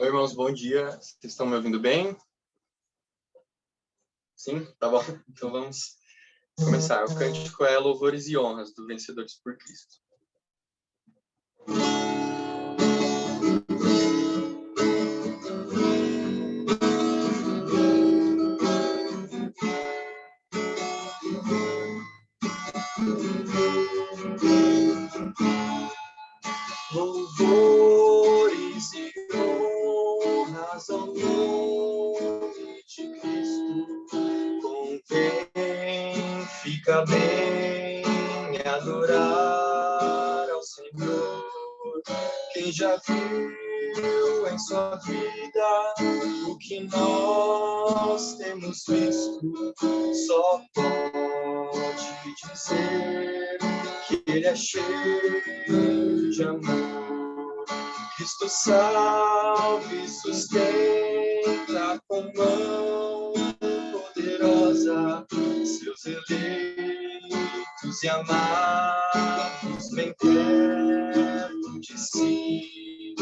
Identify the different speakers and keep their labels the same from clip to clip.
Speaker 1: Oi, irmãos, bom dia. Vocês estão me ouvindo bem? Sim? Tá bom. Então vamos começar. O cântico é Louvores e Honras, do Vencedores por Cristo. Louvores e honras ao nome de Cristo, com quem fica bem adorar ao Senhor. Quem já viu em sua vida o que nós temos visto, só pode dizer que Ele é cheio de amor. Cristo salve e sustenta com mão poderosa seus eleitos e amados bem perto de si.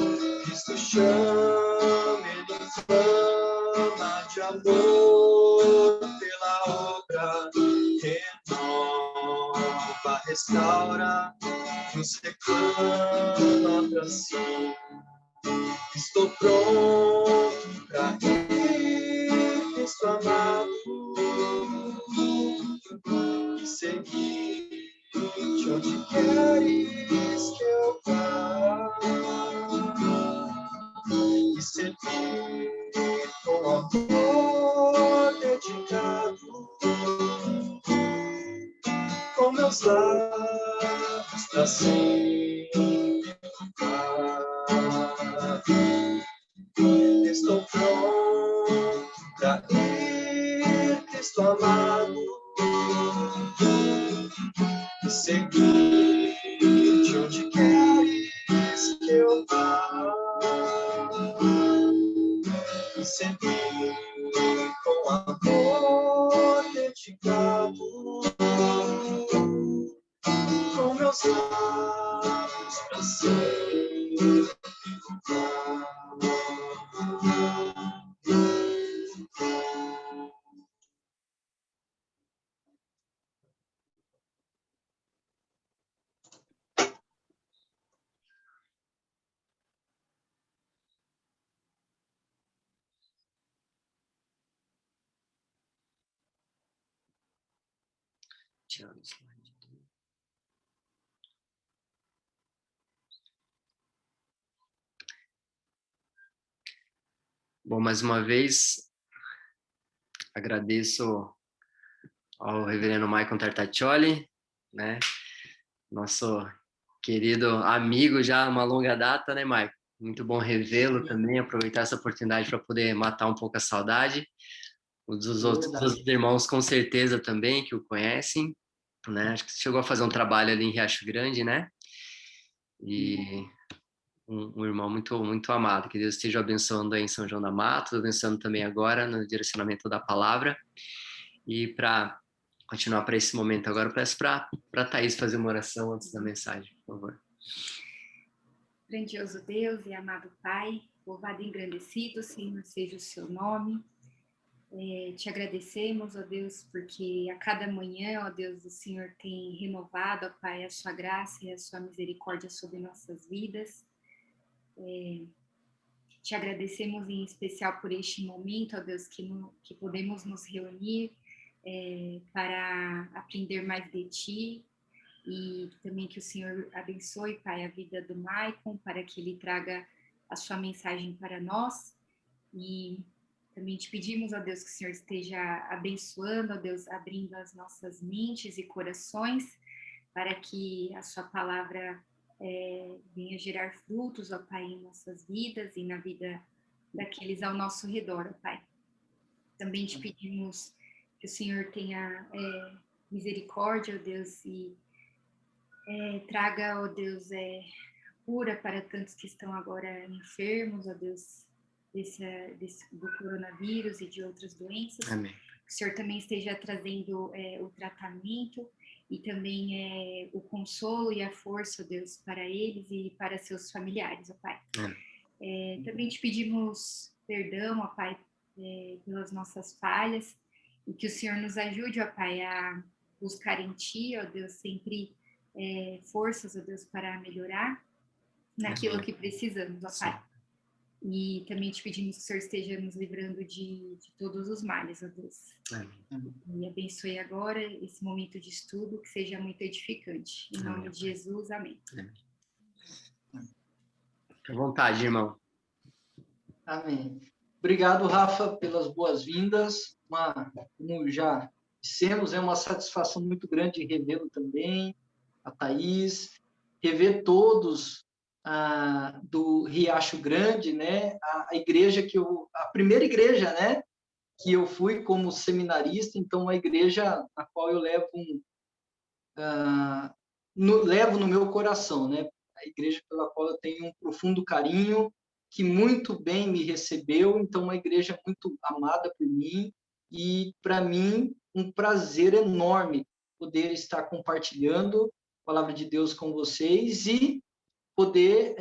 Speaker 1: Cristo chama, Ele inflama de amor pela obra, renova, restaura, nos reclama pra si. Estou pronto pra ir, Cristo amado, e seguir-te onde queres que eu vá, e servir com amor dedicado, com meus lábios pra sempre louvar. Estou pronto pra ir, Cristo amado, e seguir-te onde queres que eu vá, e servir com amor dedicado, com meus lábios pra sempre louvar.
Speaker 2: Bom, mais uma vez, agradeço ao reverendo Michael Tartaccioli, né? Nosso querido amigo já uma longa data, né, Michael? Muito bom revê-lo também, aproveitar essa oportunidade para poder matar um pouco a saudade. Os outros irmãos, com certeza, também, que o conhecem, né? Acho que você chegou a fazer um trabalho ali em Riacho Grande, né? E um irmão muito, muito amado. Que Deus esteja abençoando aí em São João da Mata, abençoando também agora no direcionamento da palavra. E para continuar para esse momento agora, eu peço para a Thaís fazer uma oração antes da mensagem, por favor.
Speaker 3: Grandioso Deus e amado Pai, louvado e engrandecido, Senhor, seja o seu nome. Te agradecemos, ó Deus, porque a cada manhã, ó Deus, o Senhor tem renovado, ó Pai, a sua graça e a sua misericórdia sobre nossas vidas. Te agradecemos em especial por este momento, ó Deus, que podemos nos reunir para aprender mais de Ti, e também que o Senhor abençoe, Pai, a vida do Maicon, para que ele traga a sua mensagem para nós. E também te pedimos, ó Deus, que o Senhor esteja abençoando, ó Deus, abrindo as nossas mentes e corações, para que a sua palavra venha gerar frutos, ó Pai, em nossas vidas e na vida daqueles ao nosso redor, ó Pai. Também te pedimos que o Senhor tenha misericórdia, ó Deus, e traga, ó Deus, cura para tantos que estão agora enfermos, ó Deus, do coronavírus e de outras doenças.
Speaker 2: Amém.
Speaker 3: Que o Senhor também esteja trazendo o tratamento e também o consolo e a força, ó Deus, para eles e para seus familiares, ó Pai. também te pedimos perdão, ó Pai, pelas nossas falhas, e que o Senhor nos ajude, ó Pai, a buscar em Ti, ó Deus, sempre forças, ó Deus, para melhorar naquilo que precisamos, ó Pai. E também te pedimos que o Senhor esteja nos livrando de todos os males, ó Deus. E abençoe agora esse momento de estudo, que seja muito edificante. Em nome de Jesus, amém.
Speaker 2: Fique à vontade, irmão.
Speaker 4: Amém. Obrigado, Rafa, pelas boas-vindas. Como já dissemos, é uma satisfação muito grande revê-lo também, a Thaís, rever todos do Riacho Grande, né? A igreja a primeira igreja, né? Que eu fui como seminarista, então uma igreja na qual eu levo levo no meu coração, né? A igreja pela qual eu tenho um profundo carinho, que muito bem me recebeu, então uma igreja muito amada por mim, e para mim um prazer enorme poder estar compartilhando a palavra de Deus com vocês e poder,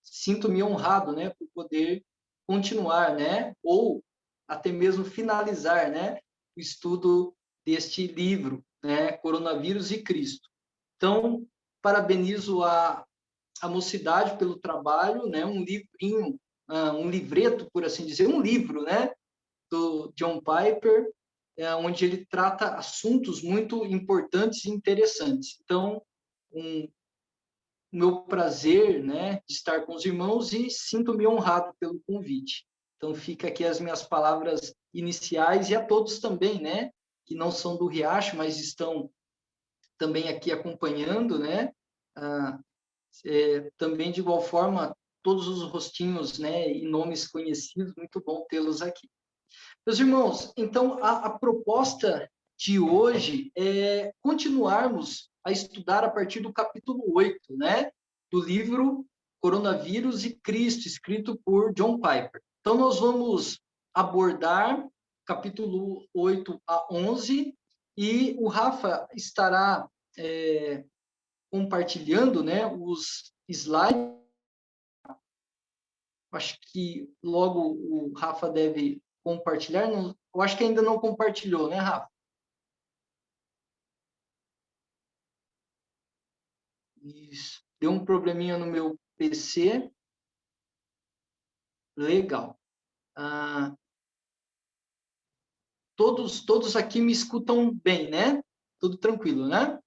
Speaker 4: sinto-me honrado, né, por poder continuar, né, ou até mesmo finalizar, né, o estudo deste livro, né, Coronavírus e Cristo. Então, parabenizo a mocidade pelo trabalho, né, um livrinho, um livreto, por assim dizer, um livro, né, do John Piper, onde ele trata assuntos muito importantes e interessantes. Então, meu prazer, né, de estar com os irmãos e sinto-me honrado pelo convite. Então, fica aqui as minhas palavras iniciais e a todos também, né, que não são do Riacho, mas estão também aqui acompanhando, né, também de igual forma, todos os rostinhos, né, e nomes conhecidos, muito bom tê-los aqui. Meus irmãos, então, a proposta de hoje é continuarmos a estudar a partir do capítulo 8, né, do livro Coronavírus e Cristo, escrito por John Piper. Então, nós vamos abordar capítulo 8 a 11, e o Rafa estará compartilhando, né, os slides. Acho que logo o Rafa deve compartilhar. Eu acho que ainda não compartilhou, né, Rafa? Isso. Deu um probleminha no meu PC. Legal. Todos aqui me escutam bem, né? Tudo tranquilo, né?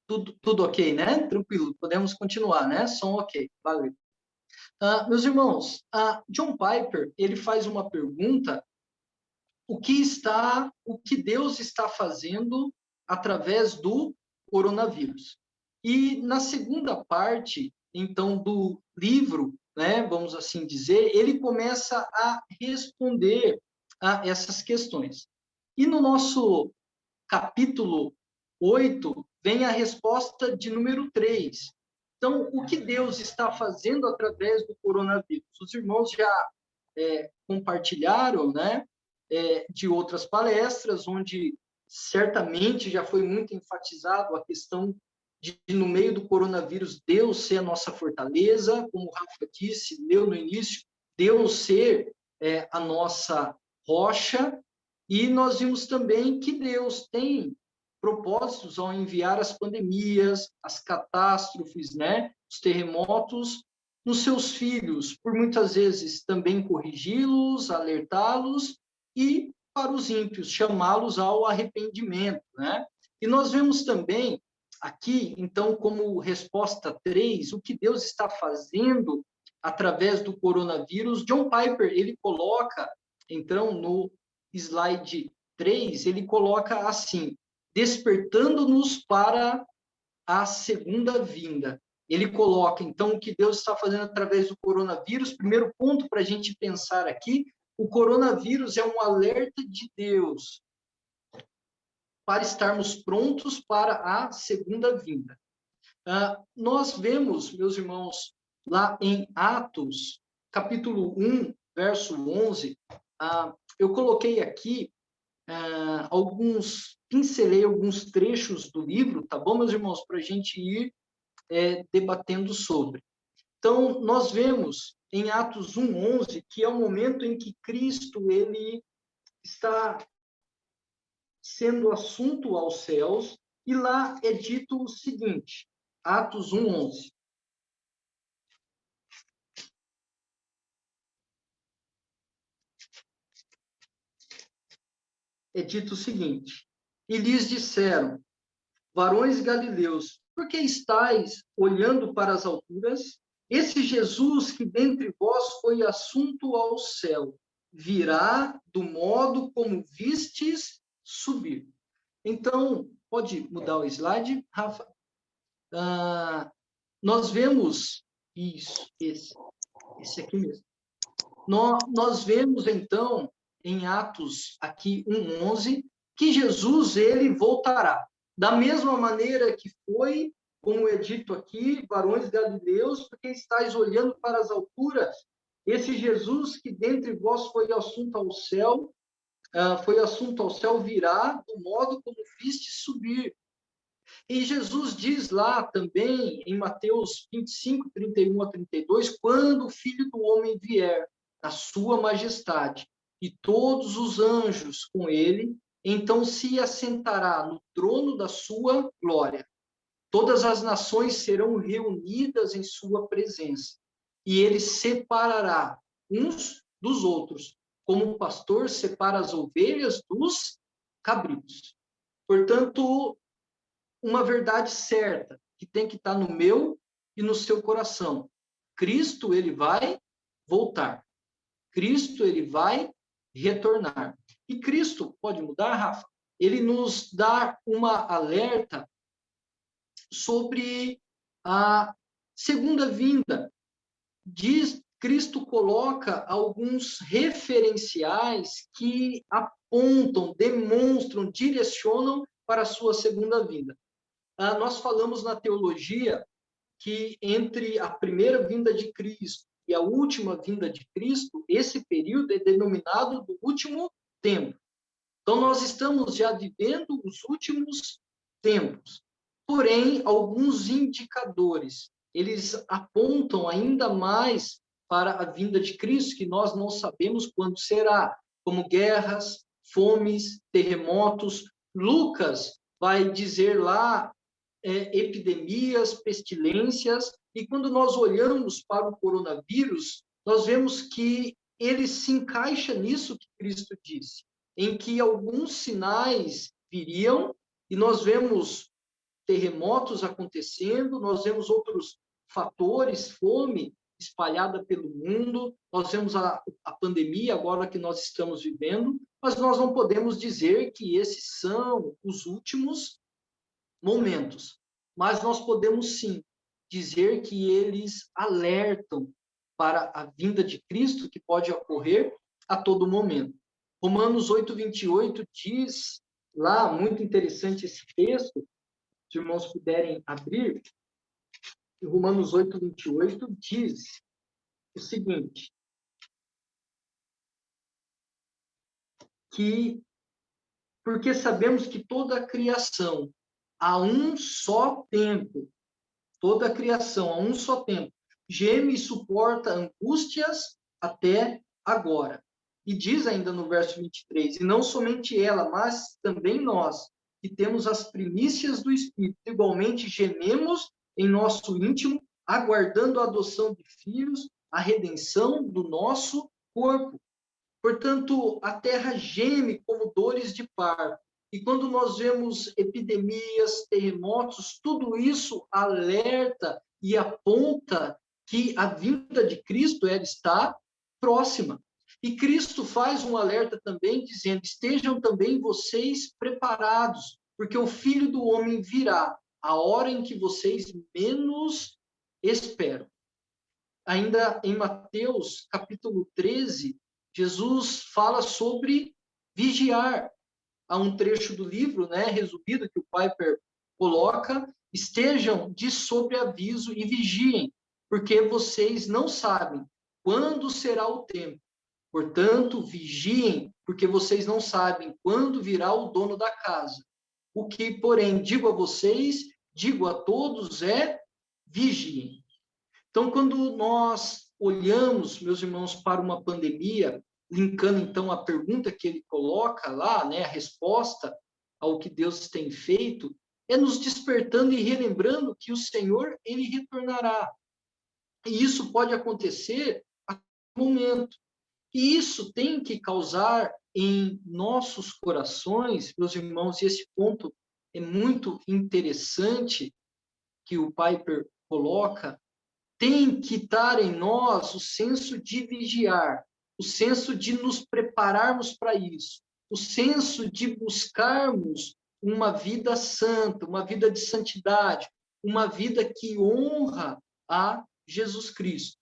Speaker 4: Tudo ok, né? Tranquilo. Podemos continuar, né? Som ok. Valeu. Meus irmãos, John Piper, ele faz uma pergunta: o que Deus está fazendo através do coronavírus? E na segunda parte, então, do livro, né, vamos assim dizer, ele começa a responder a essas questões. E no nosso capítulo 8, vem a resposta de número 3. Então, o que Deus está fazendo através do coronavírus? Os irmãos já compartilharam, né, de outras palestras, onde certamente já foi muito enfatizado a questão de, no meio do coronavírus, Deus ser a nossa fortaleza, como o Rafa disse, leu no início, Deus ser a nossa rocha, e nós vimos também que Deus tem propósitos ao enviar as pandemias, as catástrofes, né, os terremotos, nos seus filhos, por muitas vezes também corrigi-los, alertá-los, e para os ímpios, chamá-los ao arrependimento, né? E nós vemos também aqui, então, como resposta 3, o que Deus está fazendo através do coronavírus. John Piper, ele coloca, então, no slide 3, ele coloca assim: despertando-nos para a segunda vinda. Ele coloca, então, o que Deus está fazendo através do coronavírus. Primeiro ponto para a gente pensar aqui: o coronavírus é um alerta de Deus para estarmos prontos para a segunda vinda. Nós vemos, meus irmãos, lá em Atos, capítulo 1, verso 11, eu coloquei aqui pincelei alguns trechos do livro, tá bom, meus irmãos, para a gente ir debatendo sobre. Então, nós vemos em Atos 1:11 que é o momento em que Cristo ele está sendo assunto aos céus, e lá é dito o seguinte, Atos 1:11. É dito o seguinte, e lhes disseram, varões galileus, por que estáis olhando para as alturas? Esse Jesus que dentre vós foi assunto ao céu, virá do modo como vistes subir. Então, pode mudar o slide, Rafa? Nós vemos isso, esse aqui mesmo. Nós vemos, então, em Atos aqui 1:11, que Jesus ele voltará. Da mesma maneira que foi, como é dito aqui, varões galileus, porque estáis olhando para as alturas, esse Jesus que dentre vós foi assunto ao céu, virá do modo como viste subir. E Jesus diz lá também, em Mateus 25, 31 a 32, quando o Filho do Homem vier, na sua majestade, e todos os anjos com ele, então se assentará no trono da sua glória. Todas as nações serão reunidas em sua presença, e ele separará uns dos outros, como o pastor separa as ovelhas dos cabritos. Portanto, uma verdade certa, que tem que estar no meu e no seu coração. Cristo, ele vai voltar. Cristo, ele vai retornar. E Cristo, pode mudar, Rafa? Ele nos dá uma alerta sobre a segunda vinda. Cristo coloca alguns referenciais que apontam, demonstram, direcionam para a sua segunda vinda. Nós falamos na teologia que entre a primeira vinda de Cristo e a última vinda de Cristo, esse período é denominado do último tempo. Então, nós estamos já vivendo os últimos tempos. Porém, alguns indicadores, eles apontam ainda mais para a vinda de Cristo, que nós não sabemos quando será, como guerras, fomes, terremotos. Lucas vai dizer lá epidemias, pestilências, e quando nós olhamos para o coronavírus, nós vemos que ele se encaixa nisso que Cristo disse, em que alguns sinais viriam, e nós vemos terremotos acontecendo, nós vemos outros fatores, fome espalhada pelo mundo, nós vemos a pandemia agora que nós estamos vivendo, mas nós não podemos dizer que esses são os últimos momentos, mas nós podemos sim dizer que eles alertam para a vinda de Cristo, que pode ocorrer a todo momento. Romanos 8:28 diz lá, muito interessante esse texto, se os irmãos puderem abrir, Romanos 8:28 diz o seguinte, que porque sabemos que toda a criação, a um só tempo, toda a criação, a um só tempo, geme e suporta angústias até agora. E diz ainda no verso 23, e não somente ela, mas também nós, que temos as primícias do Espírito, igualmente gememos em nosso íntimo, aguardando a adoção de filhos, a redenção do nosso corpo. Portanto, a terra geme como dores de parto. E quando nós vemos epidemias, terremotos, tudo isso alerta e aponta que a vinda de Cristo ela está próxima. E Cristo faz um alerta também, dizendo, estejam também vocês preparados, porque o Filho do Homem virá, a hora em que vocês menos esperam. Ainda em Mateus, capítulo 13, Jesus fala sobre vigiar. Há um trecho do livro, resumido, que o Piper coloca, estejam de sobreaviso e vigiem, porque vocês não sabem quando será o tempo. Portanto, vigiem, porque vocês não sabem quando virá o dono da casa. O que, porém, digo a vocês, digo a todos, é vigiem. Então, quando nós olhamos, meus irmãos, para uma pandemia, linkando então a pergunta que ele coloca lá, né, a resposta ao que Deus tem feito, é nos despertando e relembrando que o Senhor, ele retornará. E isso pode acontecer a qualquer momento. E isso tem que causar em nossos corações, meus irmãos, e esse ponto é muito interessante que o Piper coloca, tem que estar em nós o senso de vigiar, o senso de nos prepararmos para isso, o senso de buscarmos uma vida santa, uma vida de santidade, uma vida que honra a Jesus Cristo.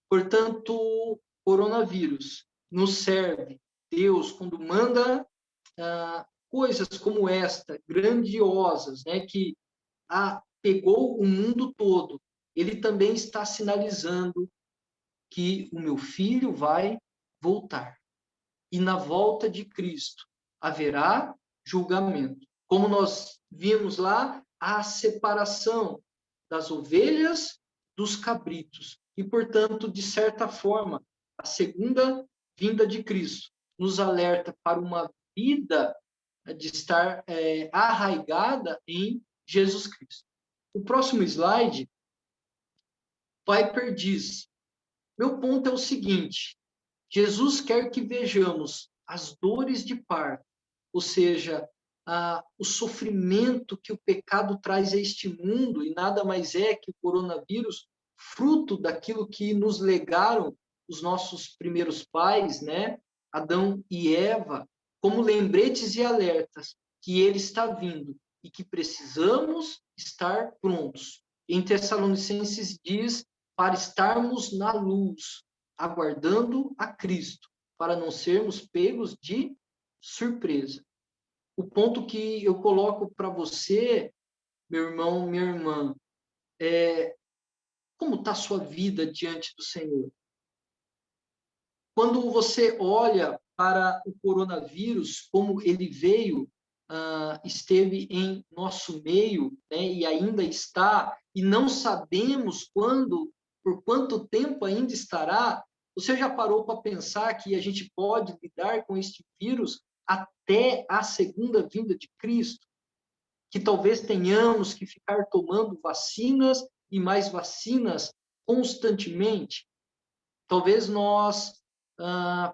Speaker 4: Portanto, coronavírus nos serve. Deus, quando manda coisas como esta, grandiosas, né, que pegou o mundo todo, ele também está sinalizando que o meu filho vai voltar. E na volta de Cristo haverá julgamento. Como nós vimos lá, a separação das ovelhas dos cabritos. E, portanto, de certa forma, a segunda vinda de Cristo nos alerta para uma vida de estar arraigada em Jesus Cristo. O próximo slide, Piper diz, meu ponto é o seguinte, Jesus quer que vejamos as dores de parto, ou seja, o sofrimento que o pecado traz a este mundo, e nada mais é que o coronavírus, fruto daquilo que nos legaram os nossos primeiros pais, né? Adão e Eva, como lembretes e alertas que ele está vindo e que precisamos estar prontos. Em Tessalonicenses diz para estarmos na luz, aguardando a Cristo, para não sermos pegos de surpresa. O ponto que eu coloco para você, meu irmão, minha irmã, é como está a sua vida diante do Senhor? Quando você olha para o coronavírus, como ele veio, esteve em nosso meio, né, e ainda está, e não sabemos quando, por quanto tempo ainda estará, você já parou para pensar que a gente pode lidar com este vírus até a segunda vinda de Cristo? Que talvez tenhamos que ficar tomando vacinas e mais vacinas constantemente? Talvez nós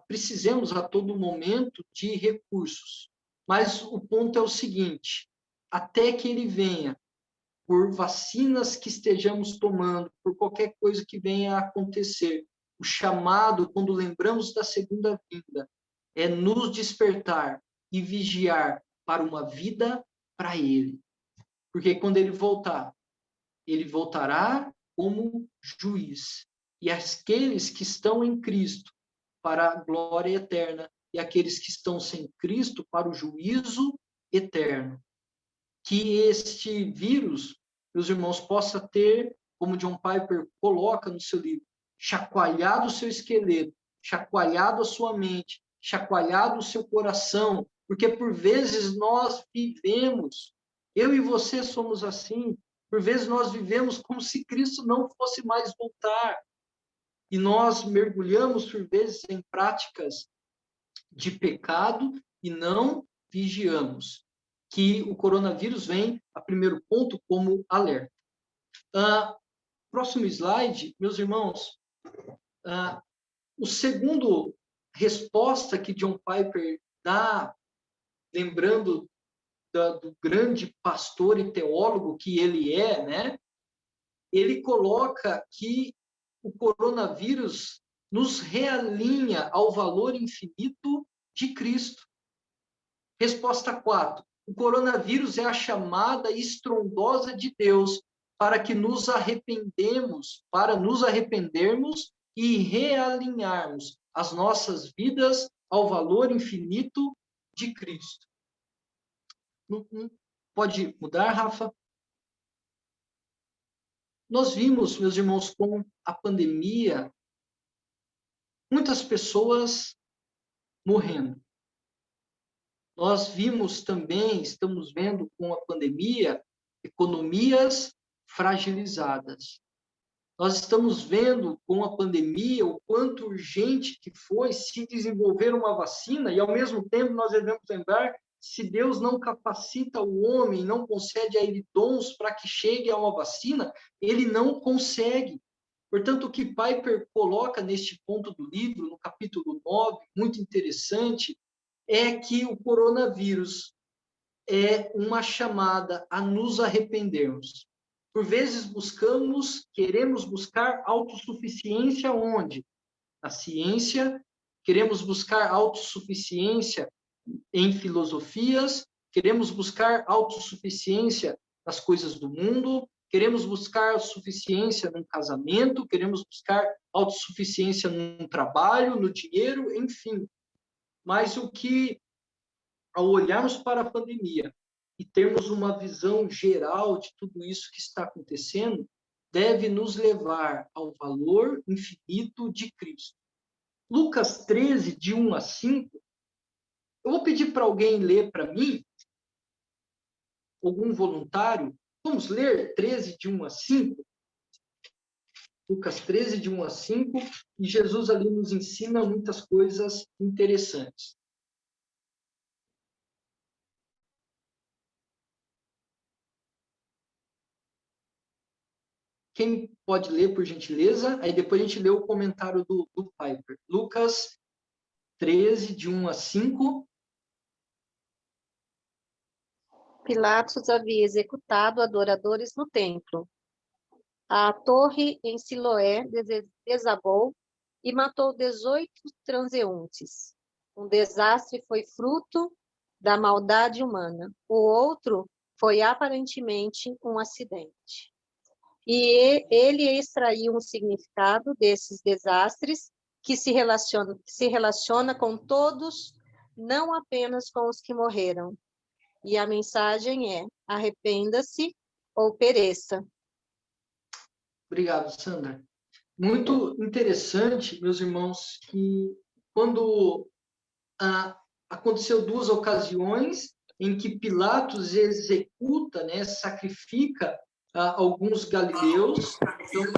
Speaker 4: precisemos a todo momento de recursos. Mas o ponto é o seguinte, até que ele venha, por vacinas que estejamos tomando, por qualquer coisa que venha a acontecer, o chamado, quando lembramos da segunda vinda, é nos despertar e vigiar para uma vida para ele. Porque quando ele voltar, ele voltará como juiz. E aqueles que estão em Cristo para a glória eterna, e aqueles que estão sem Cristo para o juízo eterno. Que este vírus, meus irmãos, possa ter, como John Piper coloca no seu livro, chacoalhado o seu esqueleto, chacoalhado a sua mente, chacoalhado o seu coração, porque por vezes nós vivemos, eu e você somos assim, por vezes nós vivemos como se Cristo não fosse mais voltar. E nós mergulhamos, por vezes, em práticas de pecado e não vigiamos. Que o coronavírus vem, a primeiro ponto, como alerta. Próximo slide, meus irmãos. O segundo resposta que John Piper dá, lembrando do grande pastor e teólogo que ele é, né? Ele coloca que o coronavírus nos realinha ao valor infinito de Cristo. Resposta 4. O coronavírus é a chamada estrondosa de Deus para nos arrependermos e realinharmos as nossas vidas ao valor infinito de Cristo. Pode mudar, Rafa? Nós vimos, meus irmãos, com a pandemia, muitas pessoas morrendo. Nós vimos também, estamos vendo com a pandemia, economias fragilizadas. Nós estamos vendo com a pandemia o quanto urgente que foi se desenvolver uma vacina, e ao mesmo tempo nós devemos lembrar, se Deus não capacita o homem, não concede a ele dons para que chegue a uma vacina, ele não consegue. Portanto, o que Piper coloca neste ponto do livro, no capítulo 9, muito interessante, é que o coronavírus é uma chamada a nos arrependermos. Por vezes queremos buscar autossuficiência onde? Na ciência, queremos buscar autossuficiência em filosofias, queremos buscar autossuficiência nas coisas do mundo, queremos buscar suficiência num casamento, queremos buscar autossuficiência num trabalho, no dinheiro, enfim. Mas ao olharmos para a pandemia e termos uma visão geral de tudo isso que está acontecendo, deve nos levar ao valor infinito de Cristo. Lucas 13, de 1 a 5, eu vou pedir para alguém ler para mim, algum voluntário, vamos ler 13, de 1 a 5? Lucas 13, de 1 a 5, e Jesus ali nos ensina muitas coisas interessantes. Quem pode ler, por gentileza? Aí depois a gente lê o comentário do Piper. Lucas 13, de 1 a 5.
Speaker 5: Pilatos havia executado adoradores no templo. A torre em Siloé desabou e matou 18 transeuntes. Um desastre foi fruto da maldade humana. O outro foi aparentemente um acidente. E ele extraiu um significado desses desastres que se relaciona com todos, não apenas com os que morreram. E a mensagem é: arrependa-se ou pereça.
Speaker 4: Obrigado, Sandra. Muito interessante, meus irmãos, que quando aconteceu 2 ocasiões em que Pilatos executa, né, sacrifica alguns galileus, então,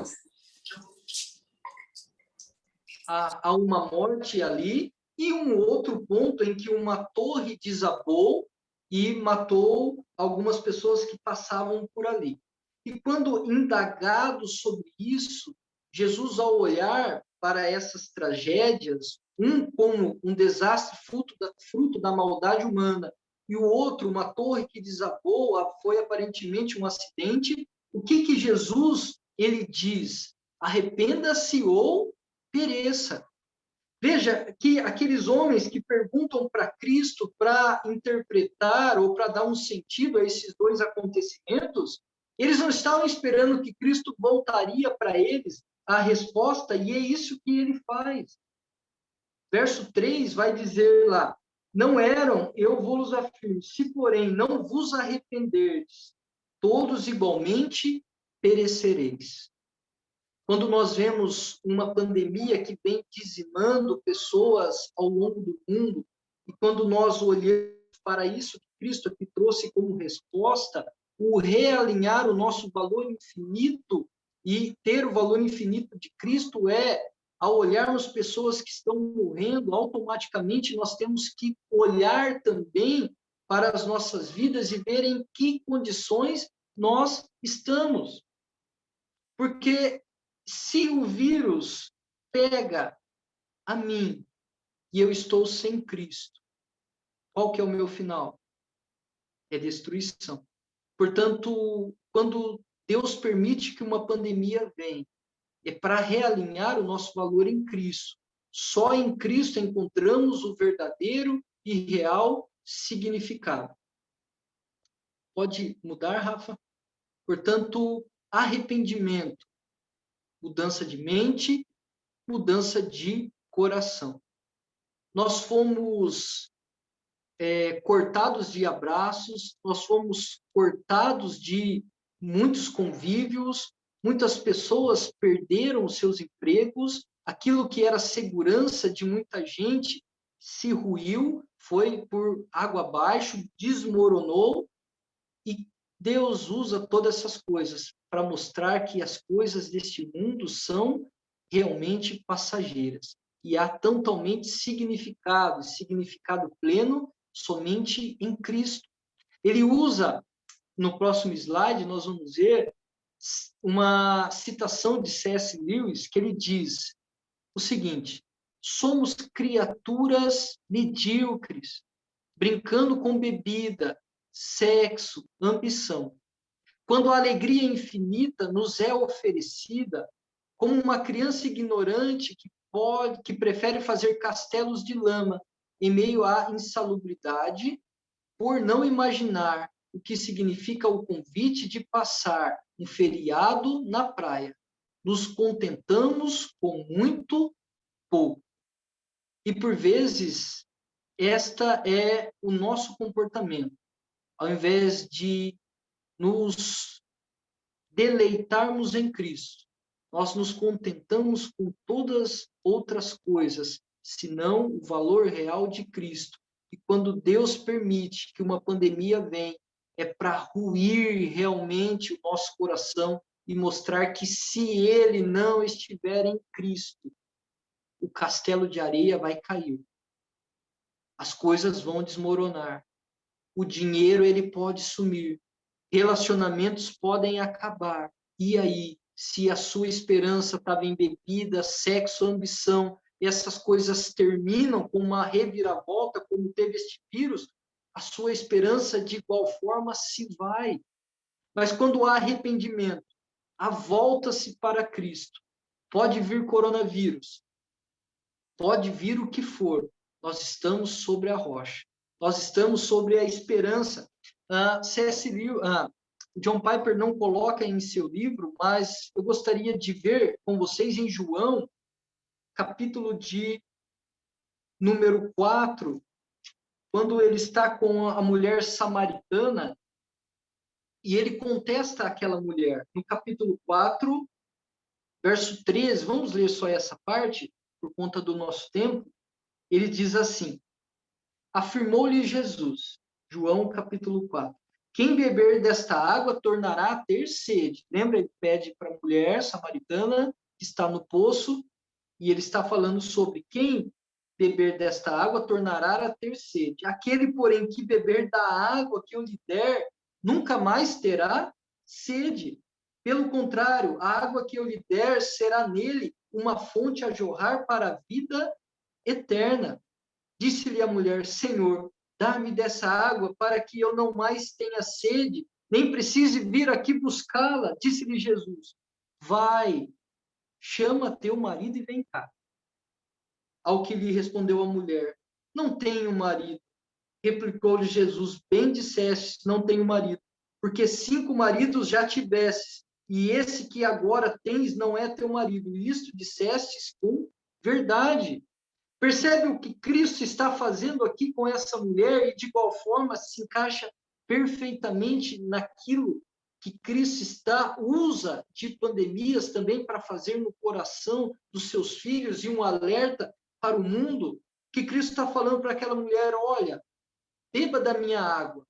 Speaker 4: há uma morte ali, e um outro ponto em que uma torre desabou e matou algumas pessoas que passavam por ali. E quando indagado sobre isso, Jesus, ao olhar para essas tragédias, um como um desastre fruto da maldade humana, e o outro, uma torre que desabou, foi aparentemente um acidente, o que Jesus ele diz? Arrependa-se ou pereça. Veja que aqueles homens que perguntam para Cristo para interpretar ou para dar um sentido a esses 2 acontecimentos, eles não estavam esperando que Cristo voltaria para eles a resposta, e é isso que ele faz. Verso 3 vai dizer lá: não eram, eu vos afirmo, se porém não vos arrependerdes, todos igualmente perecereis. Quando nós vemos uma pandemia que vem dizimando pessoas ao longo do mundo, e quando nós olhamos para isso que Cristo aqui trouxe como resposta, o realinhar o nosso valor infinito e ter o valor infinito de Cristo ao olharmos pessoas que estão morrendo, automaticamente nós temos que olhar também para as nossas vidas e ver em que condições nós estamos. Porque se o vírus pega a mim e eu estou sem Cristo, qual que é o meu final? É destruição. Portanto, quando Deus permite que uma pandemia venha, é para realinhar o nosso valor em Cristo. Só em Cristo encontramos o verdadeiro e real significado. Pode mudar, Rafa? Portanto, arrependimento, mudança de mente, mudança de coração. Nós fomos cortados de abraços, nós fomos cortados de muitos convívios, muitas pessoas perderam os seus empregos, aquilo que era segurança de muita gente se ruiu, foi por água abaixo, desmoronou, e Deus usa todas essas coisas para mostrar que as coisas deste mundo são realmente passageiras. E há totalmente significado pleno somente em Cristo. Ele usa, no próximo slide, nós vamos ver uma citação de C.S. Lewis, que ele diz o seguinte: somos criaturas medíocres, brincando com bebida, sexo, ambição. Quando a alegria infinita nos é oferecida, como uma criança ignorante que prefere fazer castelos de lama em meio à insalubridade, por não imaginar o que significa o convite de passar um feriado na praia. Nos contentamos com muito pouco. E, por vezes, esta é o nosso comportamento. Ao invés de nos deleitarmos em Cristo, nós nos contentamos com todas outras coisas, senão o valor real de Cristo. E quando Deus permite que uma pandemia venha, é para ruir realmente o nosso coração e mostrar que se ele não estiver em Cristo, o castelo de areia vai cair. As coisas vão desmoronar. O dinheiro ele pode sumir. Relacionamentos podem acabar. E aí, se a sua esperança estava em bebida, sexo, ambição, e essas coisas terminam com uma reviravolta, como teve este vírus, a sua esperança de igual forma se vai. Mas quando há arrependimento, a volta-se para Cristo. Pode vir coronavírus, pode vir o que for, nós estamos sobre a rocha. Nós estamos sobre a esperança. C.S. Lewis, John Piper não coloca em seu livro, mas eu gostaria de ver com vocês em João, capítulo de número 4, quando ele está com a mulher samaritana, e ele contesta aquela mulher. No capítulo 4, verso 13, vamos ler só essa parte, por conta do nosso tempo. Ele diz assim: afirmou-lhe Jesus, João capítulo 4, quem beber desta água tornará a ter sede. Lembra, ele pede para a mulher samaritana que está no poço, e ele está falando sobre quem beber desta água tornará a ter sede. Aquele, porém, que beber da água que eu lhe der, nunca mais terá sede. Pelo contrário, a água que eu lhe der será nele uma fonte a jorrar para a vida eterna. Disse-lhe a mulher: Senhor, dá-me dessa água para que eu não mais tenha sede, nem precise vir aqui buscá-la. Disse-lhe Jesus: vai, chama teu marido e vem cá. Ao que lhe respondeu a mulher: não tenho marido. Replicou-lhe Jesus: bem disseste, não tenho marido, porque 5 maridos já tivesses, e esse que agora tens não é teu marido. Isto dissestes com verdade. Percebe o que Cristo está fazendo aqui com essa mulher e, de igual forma, se encaixa perfeitamente naquilo que Cristo usa de pandemias também para fazer no coração dos seus filhos e um alerta para o mundo, que Cristo está falando para aquela mulher: olha, beba da minha água,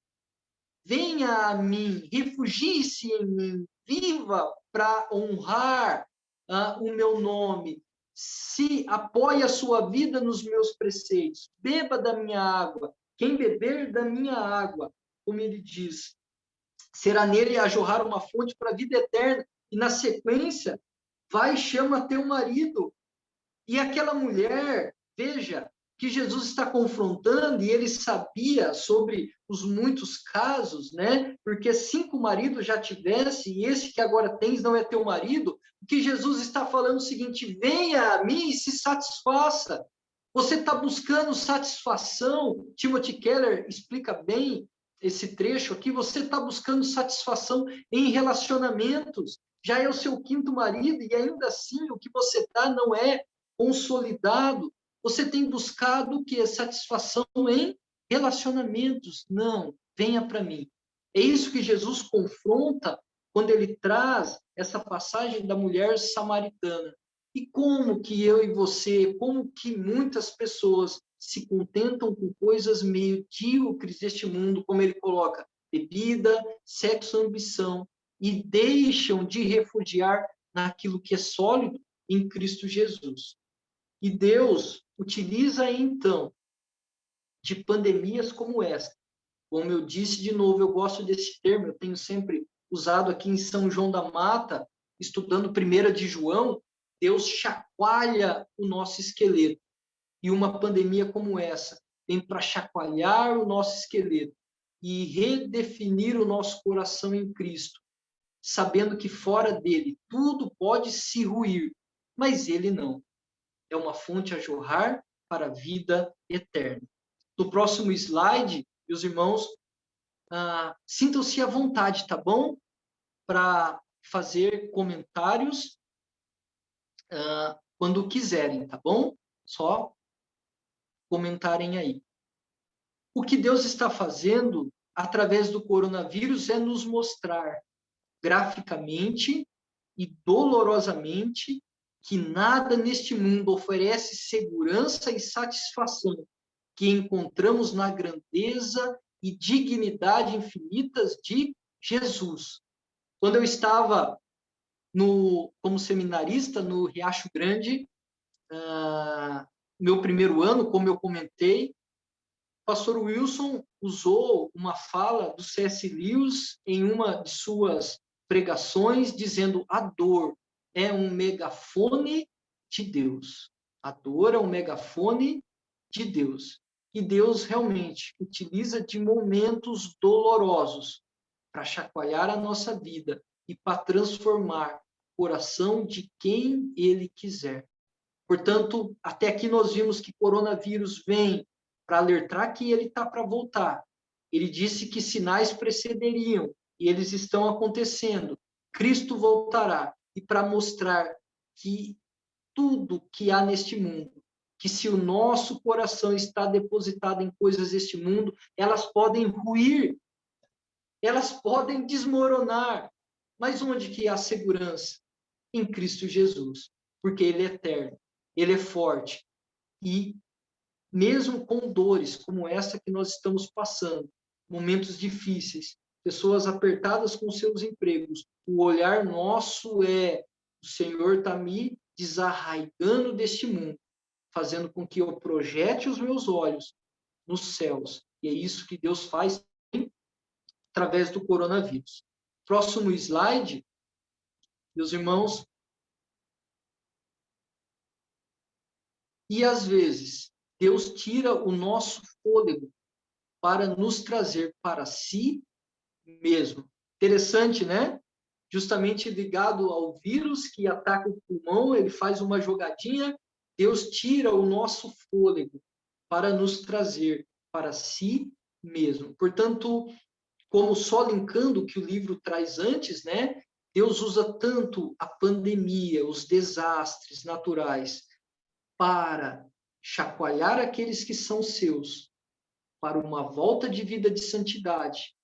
Speaker 4: venha a mim, refugie-se em mim, viva para honrar o meu nome, se apoie a sua vida nos meus preceitos, beba da minha água. Quem beber da minha água, como ele diz, será nele a jorrar uma fonte para a vida eterna. E na sequência, vai e chama teu marido. E aquela mulher, veja, que Jesus está confrontando, e ele sabia sobre os muitos casos, né? Porque 5 maridos já tivesse, e esse que agora tens não é teu marido. O que Jesus está falando é o seguinte: venha a mim e se satisfaça. Você está buscando satisfação. Timothy Keller explica bem esse trecho aqui. Você está buscando satisfação em relacionamentos. Já é o seu 5º marido, e ainda assim o que você está não é consolidado. Você tem buscado o que? Satisfação em relacionamentos. Não, venha para mim. É isso que Jesus confronta quando ele traz essa passagem da mulher samaritana. E como que eu e você, como que muitas pessoas se contentam com coisas medíocres deste mundo, como ele coloca, bebida, sexo, ambição, e deixam de refugiar naquilo que é sólido em Cristo Jesus. E Deus utiliza, então, de pandemias como esta. Como eu disse de novo, eu gosto desse termo, eu tenho sempre usado aqui em São João da Mata, estudando 1 de João, Deus chacoalha o nosso esqueleto. E uma pandemia como essa vem para chacoalhar o nosso esqueleto e redefinir o nosso coração em Cristo, sabendo que fora dele tudo pode se ruir, mas ele não. É uma fonte a jorrar para a vida eterna. No próximo slide, meus irmãos, sintam-se à vontade, tá bom? Para fazer comentários quando quiserem, tá bom? Só comentarem aí. O que Deus está fazendo através do coronavírus é nos mostrar graficamente e dolorosamente que nada neste mundo oferece segurança e satisfação que encontramos na grandeza e dignidade infinitas de Jesus. Quando eu estava como seminarista no Riacho Grande, meu primeiro ano, como eu comentei, o pastor Wilson usou uma fala do C.S. Lewis em uma de suas pregações, dizendo: a dor é um megafone de Deus. A dor é um megafone de Deus. E Deus realmente utiliza de momentos dolorosos para chacoalhar a nossa vida e para transformar o coração de quem Ele quiser. Portanto, até aqui nós vimos que coronavírus vem para alertar que ele está para voltar. Ele disse que sinais precederiam e eles estão acontecendo. Cristo voltará e para mostrar que tudo que há neste mundo, que se o nosso coração está depositado em coisas deste mundo, elas podem ruir, elas podem desmoronar. Mas onde que há segurança? Em Cristo Jesus, porque Ele é eterno, Ele é forte. E mesmo com dores como essa que nós estamos passando, momentos difíceis, pessoas apertadas com seus empregos, o olhar nosso é: o Senhor está me desarraigando deste mundo, fazendo com que eu projete os meus olhos nos céus. E é isso que Deus faz através do coronavírus. Próximo slide, meus irmãos. E às vezes, Deus tira o nosso fôlego para nos trazer para si mesmo. Interessante, né? Justamente ligado ao vírus que ataca o pulmão, ele faz uma jogadinha, Deus tira o nosso fôlego para nos trazer para si mesmo. Portanto, como só linkando o que o livro traz antes, né? Deus usa tanto a pandemia, os desastres naturais, para chacoalhar aqueles que são seus, para uma volta de vida de santidade,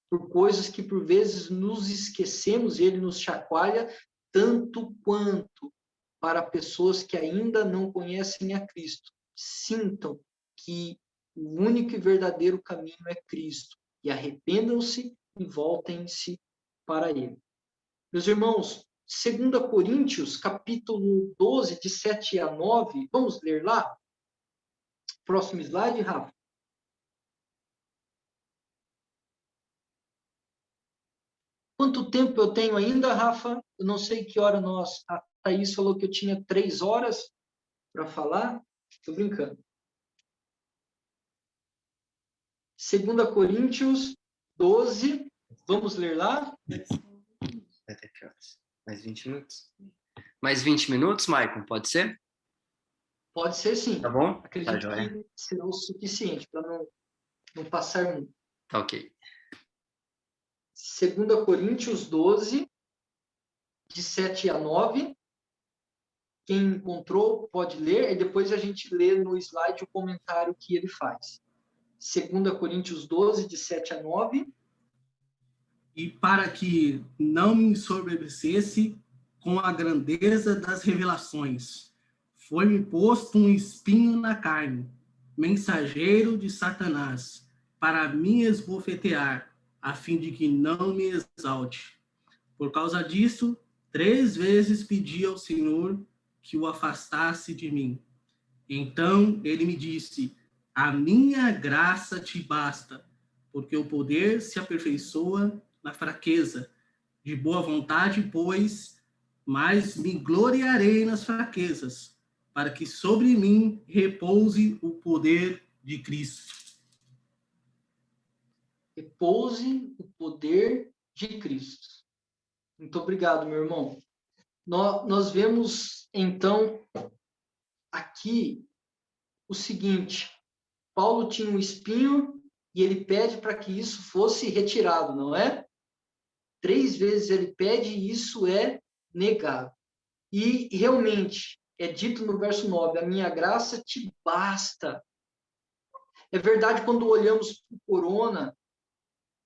Speaker 4: por coisas que por vezes nos esquecemos, e ele nos chacoalha tanto quanto para pessoas que ainda não conhecem a Cristo. Sintam que o único e verdadeiro caminho é Cristo, e arrependam-se e voltem-se para Ele. Meus irmãos, 2 Coríntios, capítulo 12, de 7 a 9, vamos ler lá? Próximo slide, Rafa. Quanto tempo eu tenho ainda, Rafa? Eu não sei que hora nós... A Thaís falou que eu tinha 3 horas para falar. Estou brincando. 2 Coríntios 12, vamos ler lá?
Speaker 2: Até que horas? Mais 20 minutos? Mais 20 minutos, Maicon, pode ser?
Speaker 4: Pode ser, sim.
Speaker 2: Tá bom?
Speaker 4: Acredito
Speaker 2: Tá,
Speaker 4: que será o suficiente para não passar muito.
Speaker 2: Tá ok.
Speaker 4: 2 Coríntios 12, de 7 a 9. Quem encontrou pode ler, e depois a gente lê no slide o comentário que ele faz. 2 Coríntios 12, de 7 a 9.
Speaker 6: E para que não me ensoberbecesse com a grandeza das revelações, foi-me posto um espinho na carne, mensageiro de Satanás, para me esbofetear, a fim de que não me exalte. Por causa disso, 3 vezes pedi ao Senhor que o afastasse de mim. Então ele me disse: a minha graça te basta, porque o poder se aperfeiçoa na fraqueza. De boa vontade, pois, mas me gloriarei nas fraquezas, para que sobre mim repouse o poder de Cristo.
Speaker 4: Repouse o poder de Cristo. Muito obrigado, meu irmão. Nós vemos, então, aqui o seguinte: Paulo tinha um espinho e ele pede para que isso fosse retirado, não é? 3 vezes ele pede e isso é negado. E realmente é dito no verso 9: a minha graça te basta. É verdade, quando olhamos para o corona,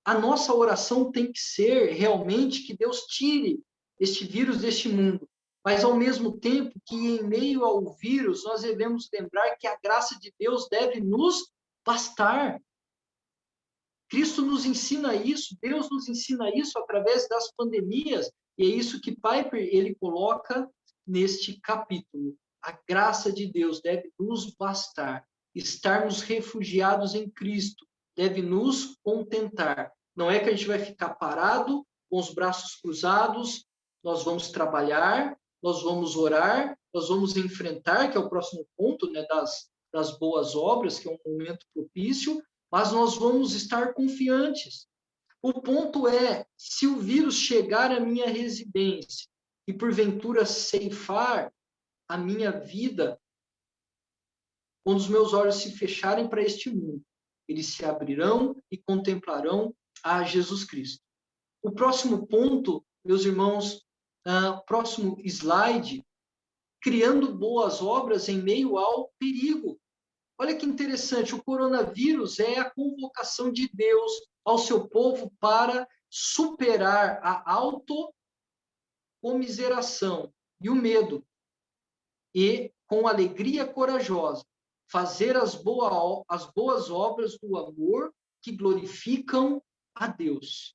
Speaker 4: a nossa oração tem que ser realmente que Deus tire este vírus deste mundo. Mas, ao mesmo tempo que em meio ao vírus, nós devemos lembrar que a graça de Deus deve nos bastar. Cristo nos ensina isso, Deus nos ensina isso através das pandemias, e é isso que Piper ele coloca neste capítulo. A graça de Deus deve nos bastar. Estarmos refugiados em Cristo deve nos contentar. Não é que a gente vai ficar parado, com os braços cruzados, nós vamos trabalhar, nós vamos orar, nós vamos enfrentar, que é o próximo ponto, né, das boas obras, que é um momento propício, mas nós vamos estar confiantes. O ponto é, se o vírus chegar à minha residência e porventura ceifar a minha vida, quando os meus olhos se fecharem para este mundo, eles se abrirão e contemplarão a Jesus Cristo. O próximo ponto, meus irmãos, próximo slide, criando boas obras em meio ao perigo. Olha que interessante, o coronavírus é a convocação de Deus ao seu povo para superar a autocomiseração e o medo e, com alegria corajosa, fazer as boas obras do amor que glorificam a Deus.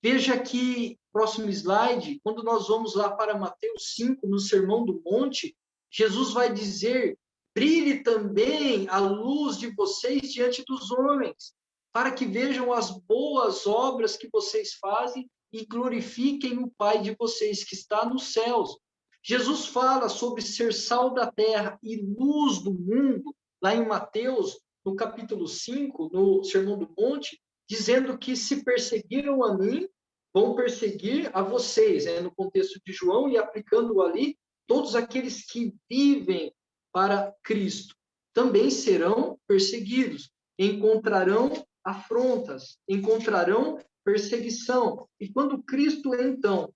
Speaker 4: Veja aqui, próximo slide, quando nós vamos lá para Mateus 5, no Sermão do Monte, Jesus vai dizer: brilhe também a luz de vocês diante dos homens, para que vejam as boas obras que vocês fazem e glorifiquem o Pai de vocês que está nos céus. Jesus fala sobre ser sal da terra e luz do mundo, lá em Mateus, no capítulo 5, no Sermão do Monte, dizendo que se perseguiram a mim, vão perseguir a vocês, no contexto de João, e aplicando ali, todos aqueles que vivem para Cristo também serão perseguidos, encontrarão afrontas, encontrarão perseguição. E quando Cristo, então,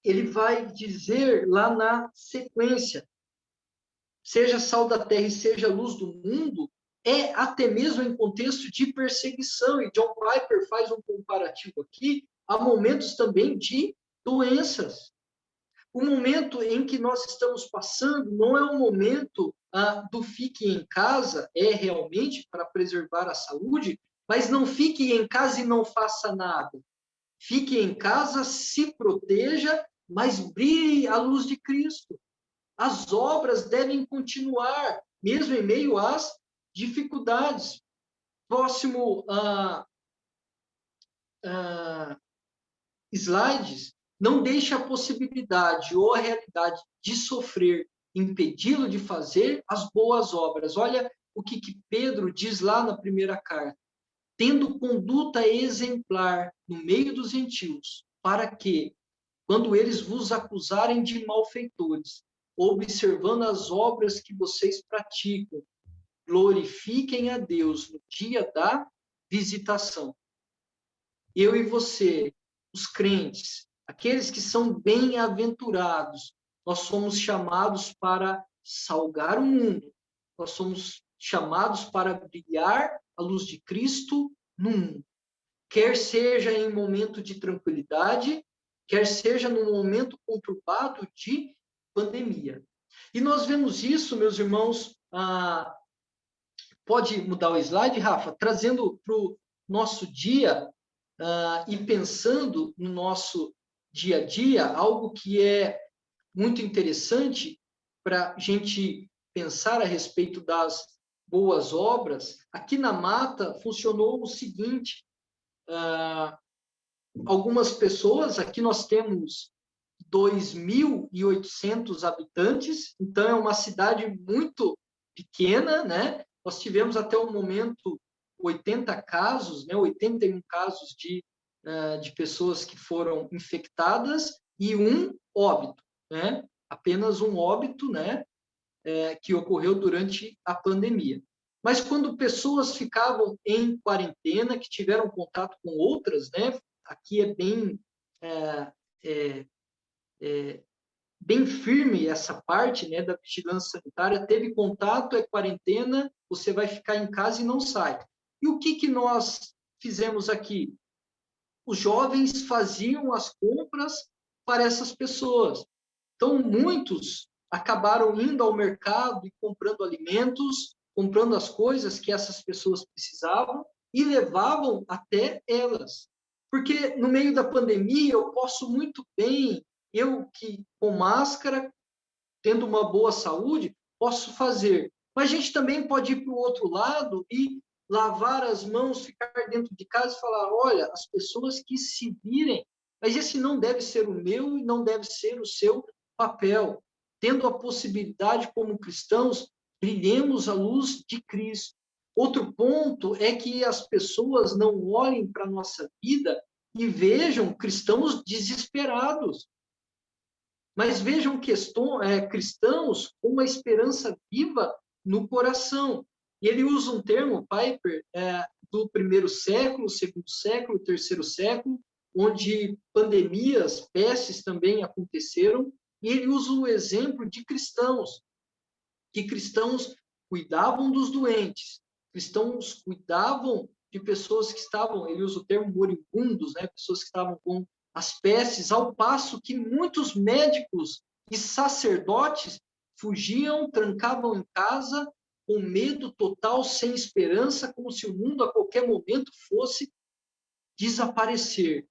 Speaker 4: ele vai dizer lá na sequência, seja sal da terra e seja luz do mundo, é até mesmo em contexto de perseguição. E John Piper faz um comparativo aqui a momentos também de doenças. O momento em que nós estamos passando não é um momento do fique em casa, é realmente para preservar a saúde, mas não fique em casa e não faça nada. Fique em casa, se proteja, mas brilhe a luz de Cristo. As obras devem continuar, mesmo em meio às dificuldades. Próximo slides. Não deixe a possibilidade ou a realidade de sofrer impedi-lo de fazer as boas obras. Olha o que Pedro diz lá na primeira carta. Tendo conduta exemplar no meio dos gentios, para que, quando eles vos acusarem de malfeitores, observando as obras que vocês praticam, glorifiquem a Deus no dia da visitação. Eu e você, os crentes, aqueles que são bem-aventurados, nós somos chamados para salgar o mundo, nós somos chamados para brilhar a luz de Cristo no mundo. Quer seja em momento de tranquilidade, quer seja no momento conturbado de pandemia. E nós vemos isso, meus irmãos, pode mudar o slide, Rafa? Trazendo para o nosso dia, e pensando no nosso dia a dia, algo que é muito interessante para a gente pensar a respeito das boas obras, aqui na Mata funcionou o seguinte, algumas pessoas, aqui nós temos 2.800 habitantes, então é uma cidade muito pequena, né? Nós tivemos até o momento 80 casos, né? 81 casos de pessoas que foram infectadas e um óbito, né? Apenas um óbito, né? Que ocorreu durante a pandemia. Mas quando pessoas ficavam em quarentena, que tiveram contato com outras, né? Aqui é bem firme essa parte, né, da vigilância sanitária. Teve contato, é quarentena, você vai ficar em casa e não sai. E o que nós fizemos aqui? Os jovens faziam as compras para essas pessoas. Então, muitos acabaram indo ao mercado e comprando alimentos, comprando as coisas que essas pessoas precisavam e levavam até elas. Porque no meio da pandemia eu posso muito bem, eu que com máscara, tendo uma boa saúde, posso fazer. Mas a gente também pode ir para o outro lado e lavar as mãos, ficar dentro de casa e falar, olha, as pessoas que se virem, mas esse não deve ser o meu e não deve ser o seu papel. Tendo a possibilidade, como cristãos, brilhemos a luz de Cristo. Outro ponto é que as pessoas não olhem para a nossa vida e vejam cristãos desesperados, mas vejam cristãos com uma esperança viva no coração. E ele usa um termo, Piper, do primeiro século, segundo século, terceiro século, onde pandemias, pestes também aconteceram, e ele usa o exemplo de cristãos, que cristãos cuidavam dos doentes, cristãos cuidavam de pessoas que estavam, ele usa o termo moribundos, né, pessoas que estavam com as pestes, ao passo que muitos médicos e sacerdotes fugiam, trancavam em casa, com medo total, sem esperança, como se o mundo a qualquer momento fosse desaparecer.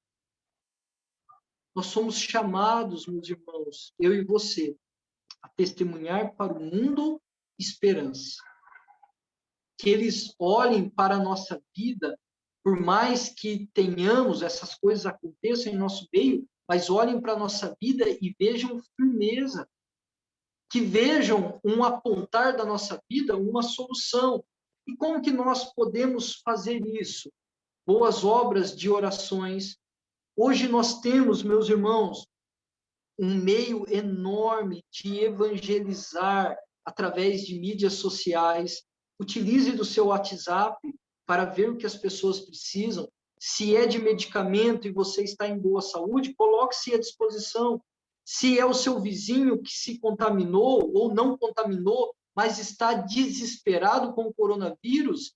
Speaker 4: Nós somos chamados, meus irmãos, eu e você, a testemunhar para o mundo esperança. Que eles olhem para a nossa vida, por mais que tenhamos, essas coisas aconteçam em nosso meio, mas olhem para a nossa vida e vejam firmeza. Que vejam um apontar da nossa vida, uma solução. E como que nós podemos fazer isso? Boas obras de orações. Hoje nós temos, meus irmãos, um meio enorme de evangelizar através de mídias sociais. Utilize do seu WhatsApp para ver o que as pessoas precisam. Se é de medicamento e você está em boa saúde, coloque-se à disposição. Se é o seu vizinho que se contaminou ou não contaminou, mas está desesperado com o coronavírus,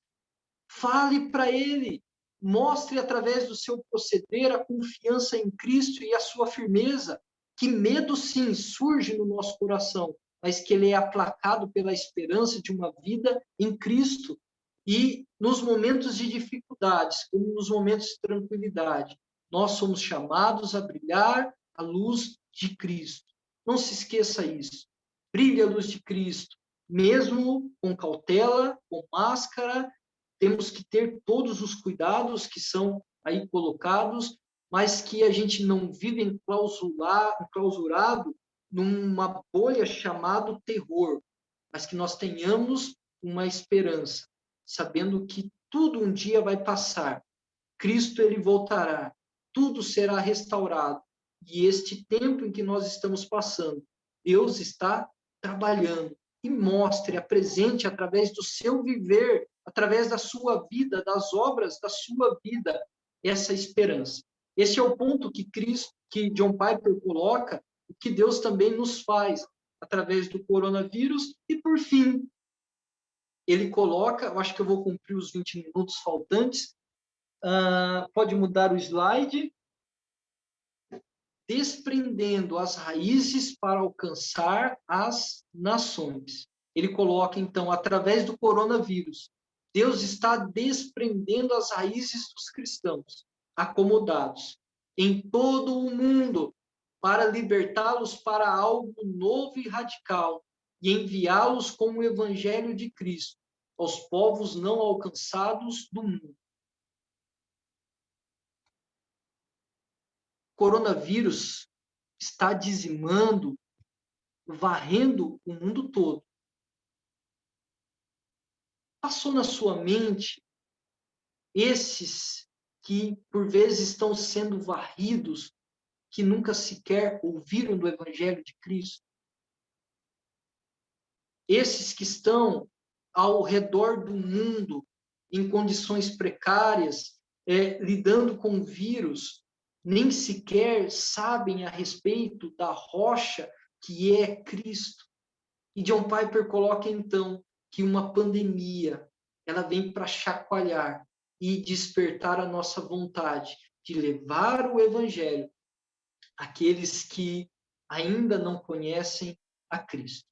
Speaker 4: fale para ele. Mostre através do seu proceder a confiança em Cristo e a sua firmeza. Que medo, sim, surge no nosso coração, mas que ele é aplacado pela esperança de uma vida em Cristo. E nos momentos de dificuldades, como nos momentos de tranquilidade, nós somos chamados a brilhar a luz de Cristo. Não se esqueça isso. Brilhe a luz de Cristo, mesmo com cautela, com máscara. Temos que ter todos os cuidados que são aí colocados, mas que a gente não vive enclausurado numa bolha chamada terror, mas que nós tenhamos uma esperança, sabendo que tudo um dia vai passar. Cristo, ele voltará, tudo será restaurado. E este tempo em que nós estamos passando, Deus está trabalhando. E mostre, apresente através do seu viver, através da sua vida, das obras da sua vida, essa esperança. Esse é o ponto que John Piper coloca, o que Deus também nos faz através do coronavírus. E, por fim, ele coloca, eu acho que eu vou cumprir os 20 minutos faltantes, pode mudar o slide, desprendendo as raízes para alcançar as nações. Ele coloca, então, através do coronavírus, Deus está desprendendo as raízes dos cristãos. acomodados em todo o mundo para libertá-los para algo novo e radical e enviá-los como o evangelho de Cristo aos povos não alcançados do mundo. O coronavírus está dizimando, varrendo o mundo todo. Passou na sua mente esses que, por vezes, estão sendo varridos, que nunca sequer ouviram do Evangelho de Cristo? Esses que estão ao redor do mundo, em condições precárias, lidando com o vírus, nem sequer sabem a respeito da rocha que é Cristo. E John Piper coloca, então, que uma pandemia, ela vem para chacoalhar e despertar a nossa vontade de levar o Evangelho àqueles que ainda não conhecem a Cristo.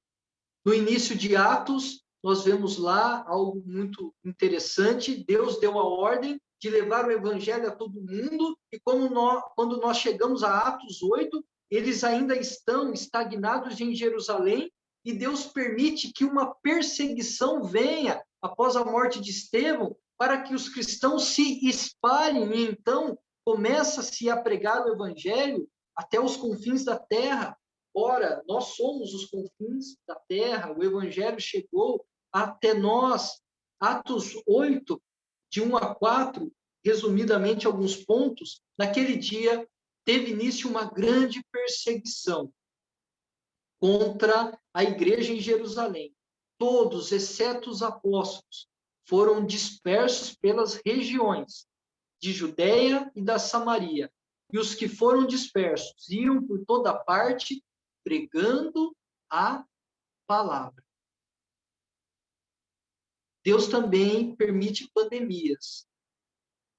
Speaker 4: No início de Atos, nós vemos lá algo muito interessante. Deus deu a ordem de levar o Evangelho a todo mundo, e quando nós chegamos a Atos 8, eles ainda estão estagnados em Jerusalém, e Deus permite que uma perseguição venha após a morte de Estevão, para que os cristãos se espalhem, e então começa-se a pregar o Evangelho até os confins da terra. Ora, nós somos os confins da terra, o Evangelho chegou até nós. Atos 8, de 1 a 4, resumidamente alguns pontos. Naquele dia, teve início uma grande perseguição contra a igreja em Jerusalém. Todos, exceto os apóstolos, foram dispersos pelas regiões de Judeia e da Samaria. E os que foram dispersos iam por toda parte pregando a palavra. Deus também permite pandemias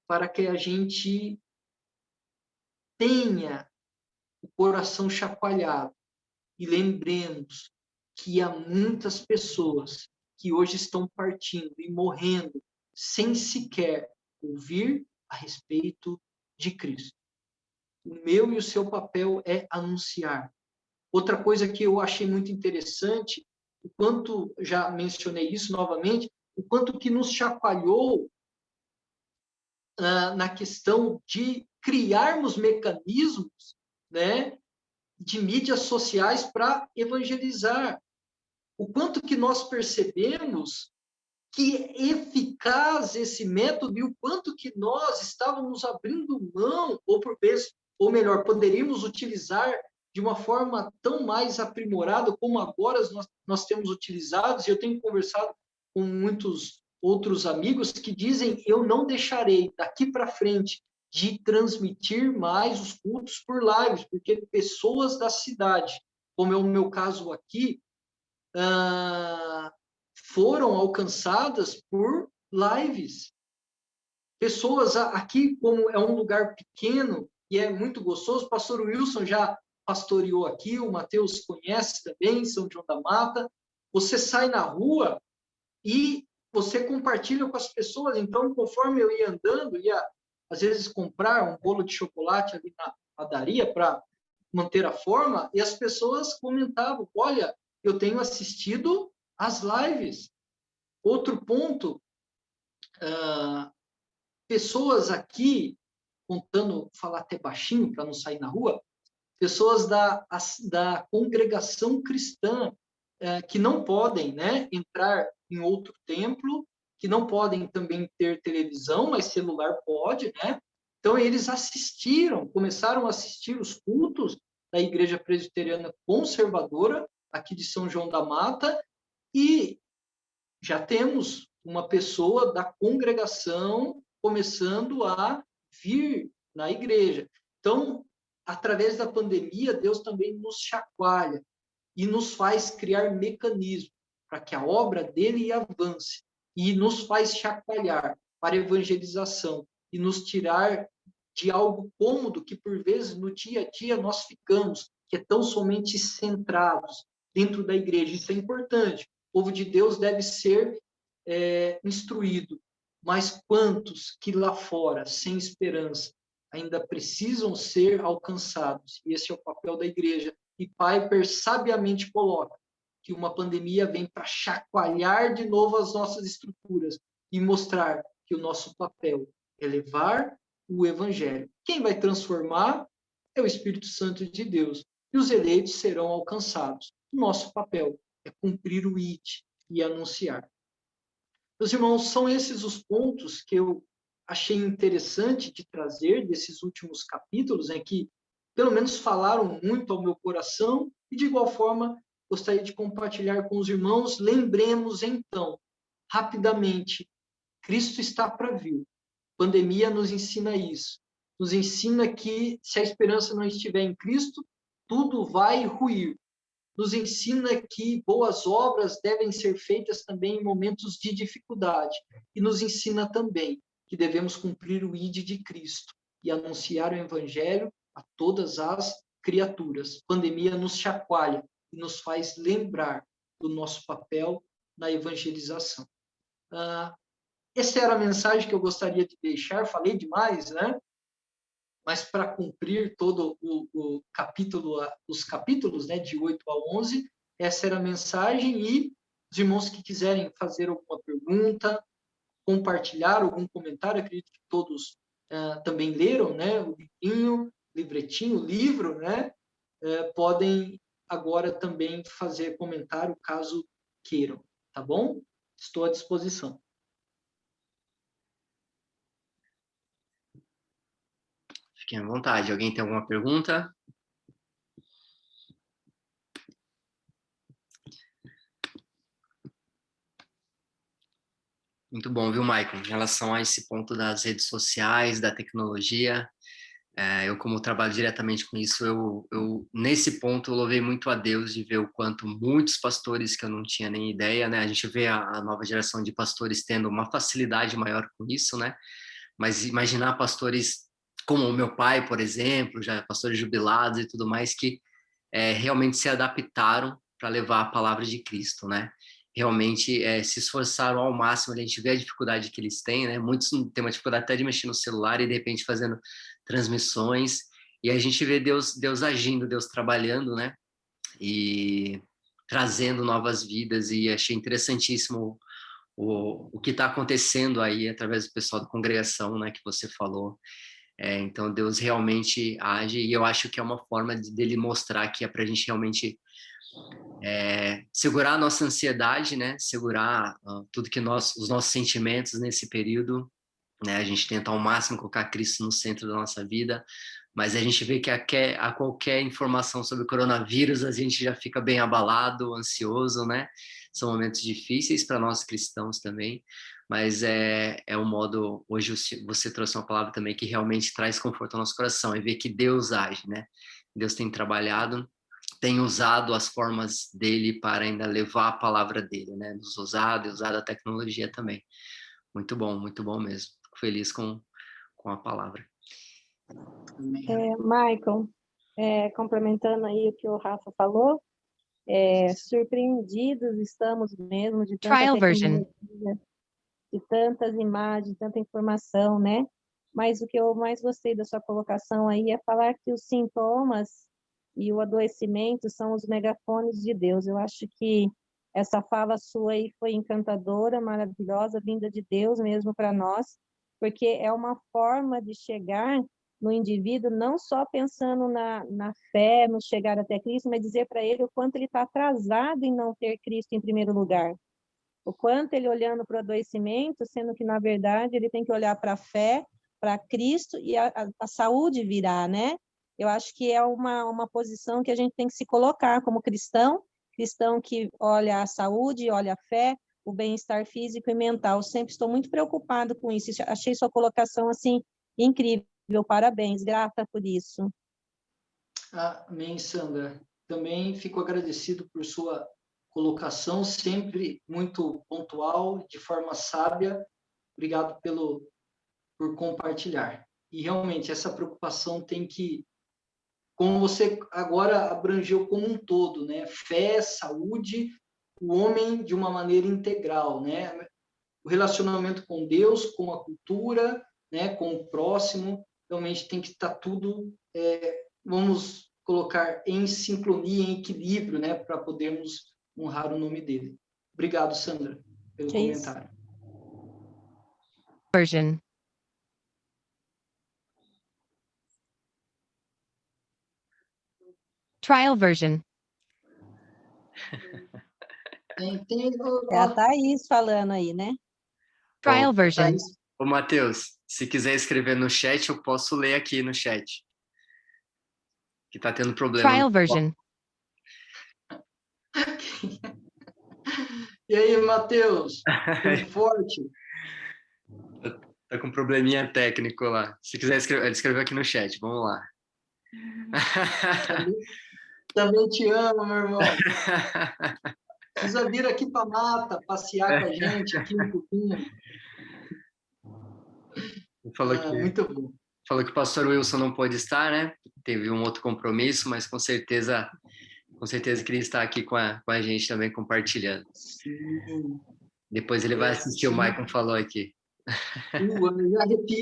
Speaker 4: para que a gente tenha o coração chacoalhado e lembremos que há muitas pessoas que hoje estão partindo e morrendo sem sequer ouvir a respeito de Cristo. O meu e o seu papel é anunciar. Outra coisa que eu achei muito interessante, o quanto, já mencionei isso novamente, o quanto que nos chacoalhou na questão de criarmos mecanismos, né, de mídias sociais para evangelizar. O quanto que nós percebemos que é eficaz esse método e o quanto que nós estávamos abrindo mão, ou por vezes, ou melhor, poderíamos utilizar de uma forma tão mais aprimorada como agora nós temos utilizado. E eu tenho conversado com muitos outros amigos que dizem: eu não deixarei daqui para frente de transmitir mais os cultos por lives, porque pessoas da cidade, como é o meu caso aqui, foram alcançadas por lives. Pessoas aqui, como é um lugar pequeno e é muito gostoso, o pastor Wilson já pastoreou aqui, o Mateus conhece também, São João da Mata. Você sai na rua e você compartilha com as pessoas. Então, conforme eu ia andando, ia às vezes comprar um bolo de chocolate ali na padaria para manter a forma, e as pessoas comentavam: olha, eu tenho assistido às lives. Outro ponto, pessoas aqui, contando, falar até baixinho para não sair na rua, pessoas da congregação cristã que não podem, né, entrar em outro templo, que não podem também ter televisão, mas celular pode, né? Então, eles começaram a assistir os cultos da Igreja Presbiteriana Conservadora, aqui de São João da Mata, e já temos uma pessoa da congregação começando a vir na igreja. Então, através da pandemia, Deus também nos chacoalha e nos faz criar mecanismos para que a obra dele avance, e nos faz chacoalhar para a evangelização e nos tirar de algo cômodo que, por vezes, no dia a dia nós ficamos, que é tão somente centrados dentro da igreja. Isso é importante. O povo de Deus deve ser instruído. Mas quantos que lá fora, sem esperança, ainda precisam ser alcançados. E esse é o papel da igreja. E Piper sabiamente coloca que uma pandemia vem para chacoalhar de novo as nossas estruturas e mostrar que o nosso papel é levar o evangelho. Quem vai transformar é o Espírito Santo de Deus. E os eleitos serão alcançados. O nosso papel é cumprir o ID e anunciar. Meus irmãos, são esses os pontos que eu achei interessante de trazer desses últimos capítulos, em que pelo menos falaram muito ao meu coração, e de igual forma gostaria de compartilhar com os irmãos. Lembremos então, rapidamente, Cristo está para vir. A pandemia nos ensina isso. Nos ensina que se a esperança não estiver em Cristo, tudo vai ruir. Nos ensina que boas obras devem ser feitas também em momentos de dificuldade. E nos ensina também que devemos cumprir o ID de Cristo e anunciar o Evangelho a todas as criaturas. A pandemia nos chacoalha e nos faz lembrar do nosso papel na evangelização. Essa era a mensagem que eu gostaria de deixar. Falei demais, né? Mas para cumprir todo o capítulo, os capítulos, né, de 8 a 11, essa era a mensagem. E os irmãos que quiserem fazer alguma pergunta, compartilhar algum comentário, acredito que todos também leram, né, o livretinho, o livro, né, podem agora também fazer comentário, caso queiram, tá bom? Estou à disposição.
Speaker 2: Fiquem à vontade. Alguém tem alguma pergunta? Muito bom, viu, Maicon? Em relação a esse ponto das redes sociais, da tecnologia, eu, como trabalho diretamente com isso, eu nesse ponto, eu louvei muito a Deus de ver o quanto muitos pastores que eu não tinha nem ideia, né? A gente vê a nova geração de pastores tendo uma facilidade maior com isso, né? Mas imaginar pastores como o meu pai, por exemplo, já pastores jubilados e tudo mais, que realmente se adaptaram para levar a palavra de Cristo, né? Realmente se esforçaram ao máximo. A gente vê a dificuldade que eles têm, né? Muitos têm uma dificuldade até de mexer no celular e de repente fazendo transmissões, e a gente vê Deus agindo, Deus trabalhando, né? E trazendo novas vidas, e achei interessantíssimo o que está acontecendo aí através do pessoal da congregação, né? Que você falou. Então Deus realmente age, e eu acho que é uma forma dele mostrar que é para a gente realmente segurar a nossa ansiedade, né? Segurar tudo que os nossos sentimentos nesse período, né? A gente tenta ao máximo colocar Cristo no centro da nossa vida, mas a gente vê que a qualquer informação sobre o coronavírus a gente já fica bem abalado, ansioso, né? São momentos difíceis para nós cristãos também, mas é um modo, hoje você trouxe uma palavra também que realmente traz conforto ao nosso coração, é ver que Deus age, né? Deus tem trabalhado, tem usado as formas dele para ainda levar a palavra dele, né? Nos usado a tecnologia também. Muito bom mesmo. Fico feliz com a palavra.
Speaker 5: Michael, complementando aí o que o Rafa falou, surpreendidos estamos mesmo de tanta tecnologia, de tantas imagens, tanta informação, né? Mas o que eu mais gostei da sua colocação aí é falar que os sintomas e o adoecimento são os megafones de Deus. Eu acho que essa fala sua aí foi encantadora, maravilhosa, vinda de Deus mesmo para nós, porque é uma forma de chegar no indivíduo, não só pensando na fé, no chegar até Cristo, mas dizer para ele o quanto ele está atrasado em não ter Cristo em primeiro lugar. O quanto ele olhando para o adoecimento, sendo que, na verdade, ele tem que olhar para a fé, para Cristo, e a saúde virá, né? Eu acho que é uma posição que a gente tem que se colocar como cristão que olha a saúde, olha a fé, o bem-estar físico e mental. Eu sempre estou muito preocupado com isso. Achei sua colocação, assim, incrível. Parabéns, grata por isso.
Speaker 4: Amém, Sandra. Também fico agradecido por sua colocação, sempre muito pontual, de forma sábia. Obrigado por compartilhar. E realmente essa preocupação tem que, como você agora abrangeu como um todo, né? Fé, saúde, o homem de uma maneira integral, né? O relacionamento com Deus, com a cultura, né? Com o próximo. realmente tem que estar tudo, vamos colocar em sincronia, em equilíbrio, né, para podermos honrar o nome dele. Obrigado, Sandra, pelo
Speaker 7: Que isso.
Speaker 4: comentário.
Speaker 7: Version. Trial version.
Speaker 4: Entendo.
Speaker 8: É a Thaís falando aí, né?
Speaker 7: Trial
Speaker 2: Ô,
Speaker 7: version.
Speaker 4: Thaís,
Speaker 2: ô, Matheus, se quiser escrever no chat, eu posso ler aqui no chat. Que tá tendo problema.
Speaker 7: Trial version.
Speaker 4: e aí, Matheus? Firme forte?
Speaker 2: Tá com um probleminha técnico lá. Se quiser escrever, ele escreveu aqui no chat. Vamos lá.
Speaker 4: Também te amo, meu irmão. Precisa vir aqui para mata, passear com a gente aqui um pouquinho. Muito bom.
Speaker 2: Falou que o pastor Wilson não pôde estar, né? Teve um outro compromisso, mas com certeza queria estar aqui com a gente também compartilhando.
Speaker 4: Sim.
Speaker 2: Depois ele vai assistir o Maicon falou aqui.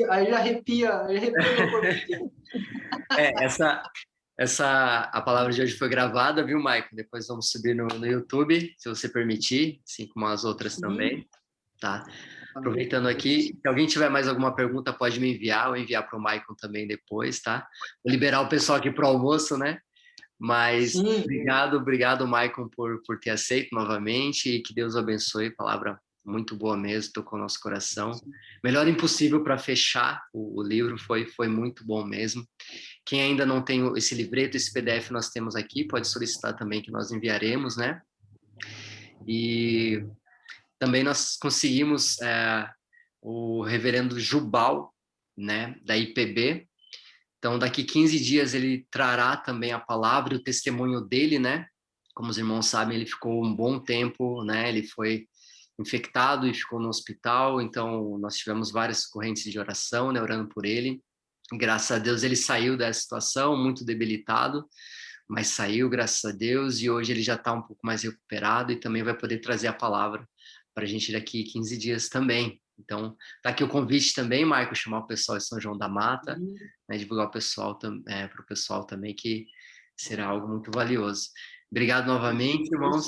Speaker 4: Aí já arrepia meu corpo inteiro.
Speaker 2: A palavra de hoje foi gravada, viu, Maicon? Depois vamos subir no YouTube, se você permitir, assim como as outras também, tá? Aproveitando aqui, se alguém tiver mais alguma pergunta, pode me enviar, ou enviar para o Maicon também depois, tá? Vou liberar o pessoal aqui para o almoço, né? Mas obrigado, Maicon, por ter aceito novamente e que Deus o abençoe. Palavra muito boa mesmo, tocou o nosso coração. Melhor impossível para fechar o livro, foi muito bom mesmo. Quem ainda não tem esse livreto, esse PDF nós temos aqui, pode solicitar também que nós enviaremos, né? E também nós conseguimos o reverendo Jubal, né, da IPB. Então, daqui 15 dias ele trará também a palavra e o testemunho dele, né? Como os irmãos sabem, ele ficou um bom tempo, né? Ele foi infectado e ficou no hospital, então nós tivemos várias correntes de oração, né, orando por ele. Graças a Deus ele saiu dessa situação, muito debilitado, mas saiu, graças a Deus, e hoje ele já está um pouco mais recuperado e também vai poder trazer a palavra para a gente daqui 15 dias também. Então, tá aqui o convite também, Marco, chamar o pessoal de São João da Mata, né, divulgar o pessoal para o pessoal também, que será algo muito valioso. Obrigado novamente, irmãos.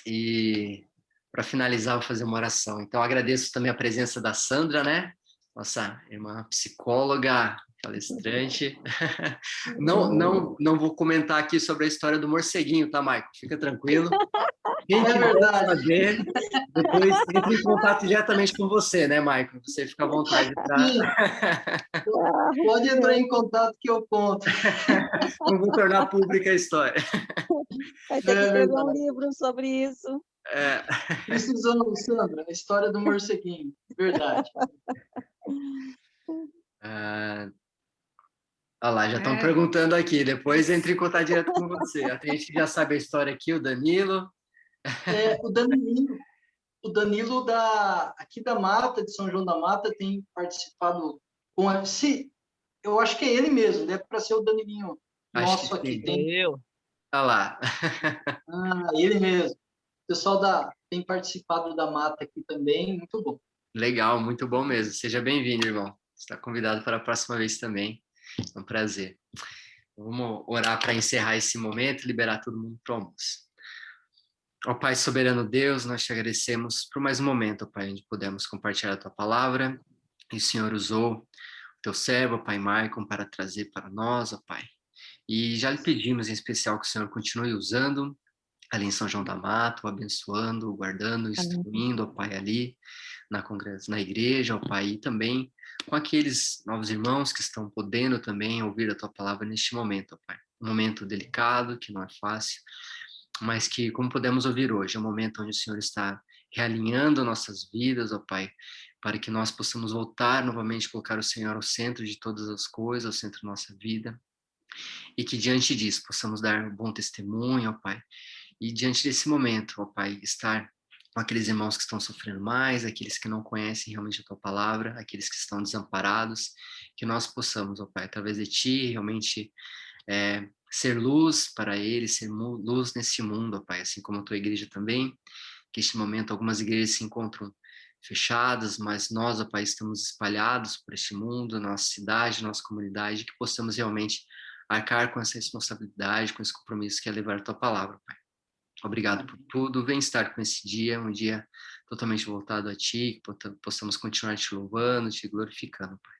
Speaker 2: E para finalizar, vou fazer uma oração. Então, agradeço também a presença da Sandra, né? Nossa irmã psicóloga, palestrante. Não vou comentar aqui sobre a história do morceguinho, tá, Maicon? Fica tranquilo. Quem quiser saber, depois entre em contato diretamente com você, né, Maicon? Você fica à vontade para...
Speaker 4: Pode entrar em contato que eu conto.
Speaker 2: Não vou tornar pública a história.
Speaker 8: Vai ter que escrever um livro sobre isso.
Speaker 4: Precisamos, Sandra, a história do morceguinho. Verdade.
Speaker 2: Olha lá, já estão perguntando aqui. Depois entre em contato direto com você. A gente já sabe a história aqui, o Danilo.
Speaker 4: O Danilo aqui da Mata, de São João da Mata, tem participado com a... eu acho que é ele mesmo, deve para ser o Danilinho. Nosso aqui tem.
Speaker 9: Eu.
Speaker 2: Olha lá.
Speaker 4: Ele mesmo. O pessoal tem participado da Mata aqui também, muito bom.
Speaker 2: Legal, muito bom mesmo. Seja bem-vindo, irmão. Você está convidado para a próxima vez também. É um prazer. Vamos orar para encerrar esse momento e liberar todo mundo para o almoço. Ó Pai soberano Deus, nós te agradecemos por mais um momento, ó Pai, onde pudemos compartilhar a Tua palavra. E o Senhor usou o Teu servo, Pai Maicon, para trazer para nós, ó Pai. E já lhe pedimos em especial que o Senhor continue usando ali em São João da Mata, o abençoando, o guardando, instruindo, ó Pai, ali na igreja, ó Pai, e também com aqueles novos irmãos que estão podendo também ouvir a Tua palavra neste momento, ó Pai. Um momento delicado, que não é fácil, mas que, como podemos ouvir hoje, é um momento onde o Senhor está realinhando nossas vidas, ó Pai, para que nós possamos voltar novamente, colocar o Senhor ao centro de todas as coisas, ao centro da nossa vida, e que diante disso possamos dar um bom testemunho, ó Pai, e diante desse momento, ó Pai, estar com aqueles irmãos que estão sofrendo mais, aqueles que não conhecem realmente a Tua palavra, aqueles que estão desamparados, que nós possamos, ó Pai, através de Ti, realmente ser luz para eles, ser luz nesse mundo, ó Pai, assim como a Tua igreja também, que neste momento algumas igrejas se encontram fechadas, mas nós, ó Pai, estamos espalhados por este mundo, nossa cidade, nossa comunidade, que possamos realmente arcar com essa responsabilidade, com esse compromisso que é levar a Tua palavra, Pai. Obrigado por tudo, vem estar com esse dia, um dia totalmente voltado a Ti, que possamos continuar Te louvando, Te glorificando, Pai.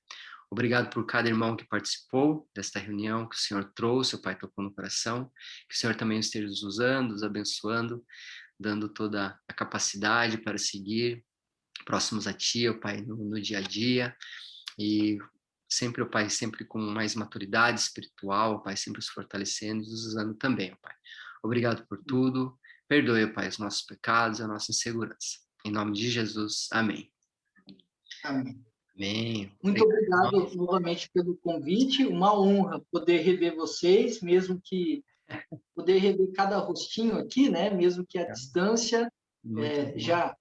Speaker 2: Obrigado por cada irmão que participou desta reunião, que o Senhor trouxe, o Pai tocou no coração, que o Senhor também esteja os usando, os abençoando, dando toda a capacidade para seguir próximos a Ti, ó Pai, no dia a dia, e sempre, ó Pai, sempre com mais maturidade espiritual, ó Pai, sempre os fortalecendo e os usando também, ó Pai. Obrigado por tudo, perdoe, ó Pai, os nossos pecados, a nossa insegurança. Em nome de Jesus, amém.
Speaker 4: Amém.
Speaker 2: Amém.
Speaker 4: Muito obrigado novamente pelo convite, uma honra poder rever vocês, mesmo que poder rever cada rostinho aqui, né? Mesmo que a distância já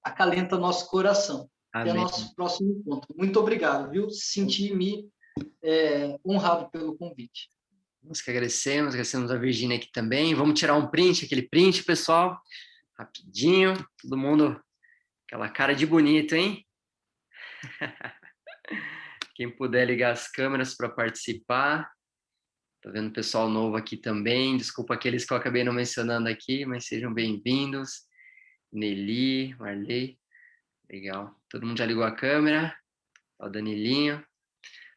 Speaker 4: acalenta nosso coração. Até
Speaker 2: Amém.
Speaker 4: nosso próximo encontro. Muito obrigado, viu? Senti-me honrado pelo convite.
Speaker 2: Nós que agradecemos a Virgínia aqui também. Vamos tirar um print, aquele print, pessoal. Rapidinho, todo mundo, aquela cara de bonito, hein? Quem puder ligar as câmeras para participar. Tô vendo pessoal novo aqui também. Desculpa aqueles que eu acabei não mencionando aqui, mas sejam bem-vindos. Nelly, Marley. Legal. Todo mundo já ligou a câmera? Ó, o Danilinho.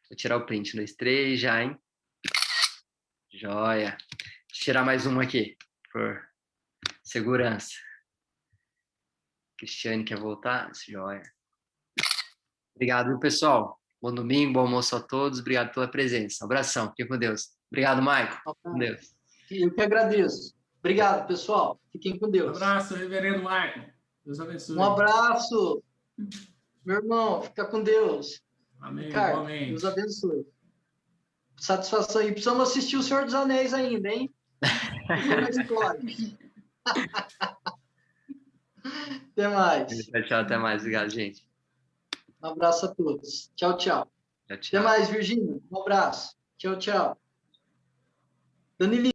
Speaker 2: Vou tirar o print. 1, 2, 3, já, hein? Joia. Vou tirar mais uma aqui, por segurança. Cristiane quer voltar? Joia. Obrigado, viu, pessoal? Bom domingo, bom almoço a todos. Obrigado pela presença. Um abração. Fique com Deus. Obrigado, Maico. Com Deus.
Speaker 4: Eu que agradeço. Obrigado, pessoal. Fiquem com Deus.
Speaker 6: Um abraço, reverendo Michael. Deus abençoe.
Speaker 4: Um abraço. Meu irmão, fica com Deus.
Speaker 6: Amém,
Speaker 4: Ricardo,
Speaker 6: igualmente.
Speaker 4: Deus abençoe. Satisfação. E precisamos assistir O Senhor dos Anéis ainda, hein? Até mais.
Speaker 2: Tchau, até mais. Obrigado, gente.
Speaker 4: Um abraço a todos. Tchau, tchau.
Speaker 2: Tchau, tchau.
Speaker 4: Até mais, Virgínia. Um abraço. Tchau, tchau. Danilinho.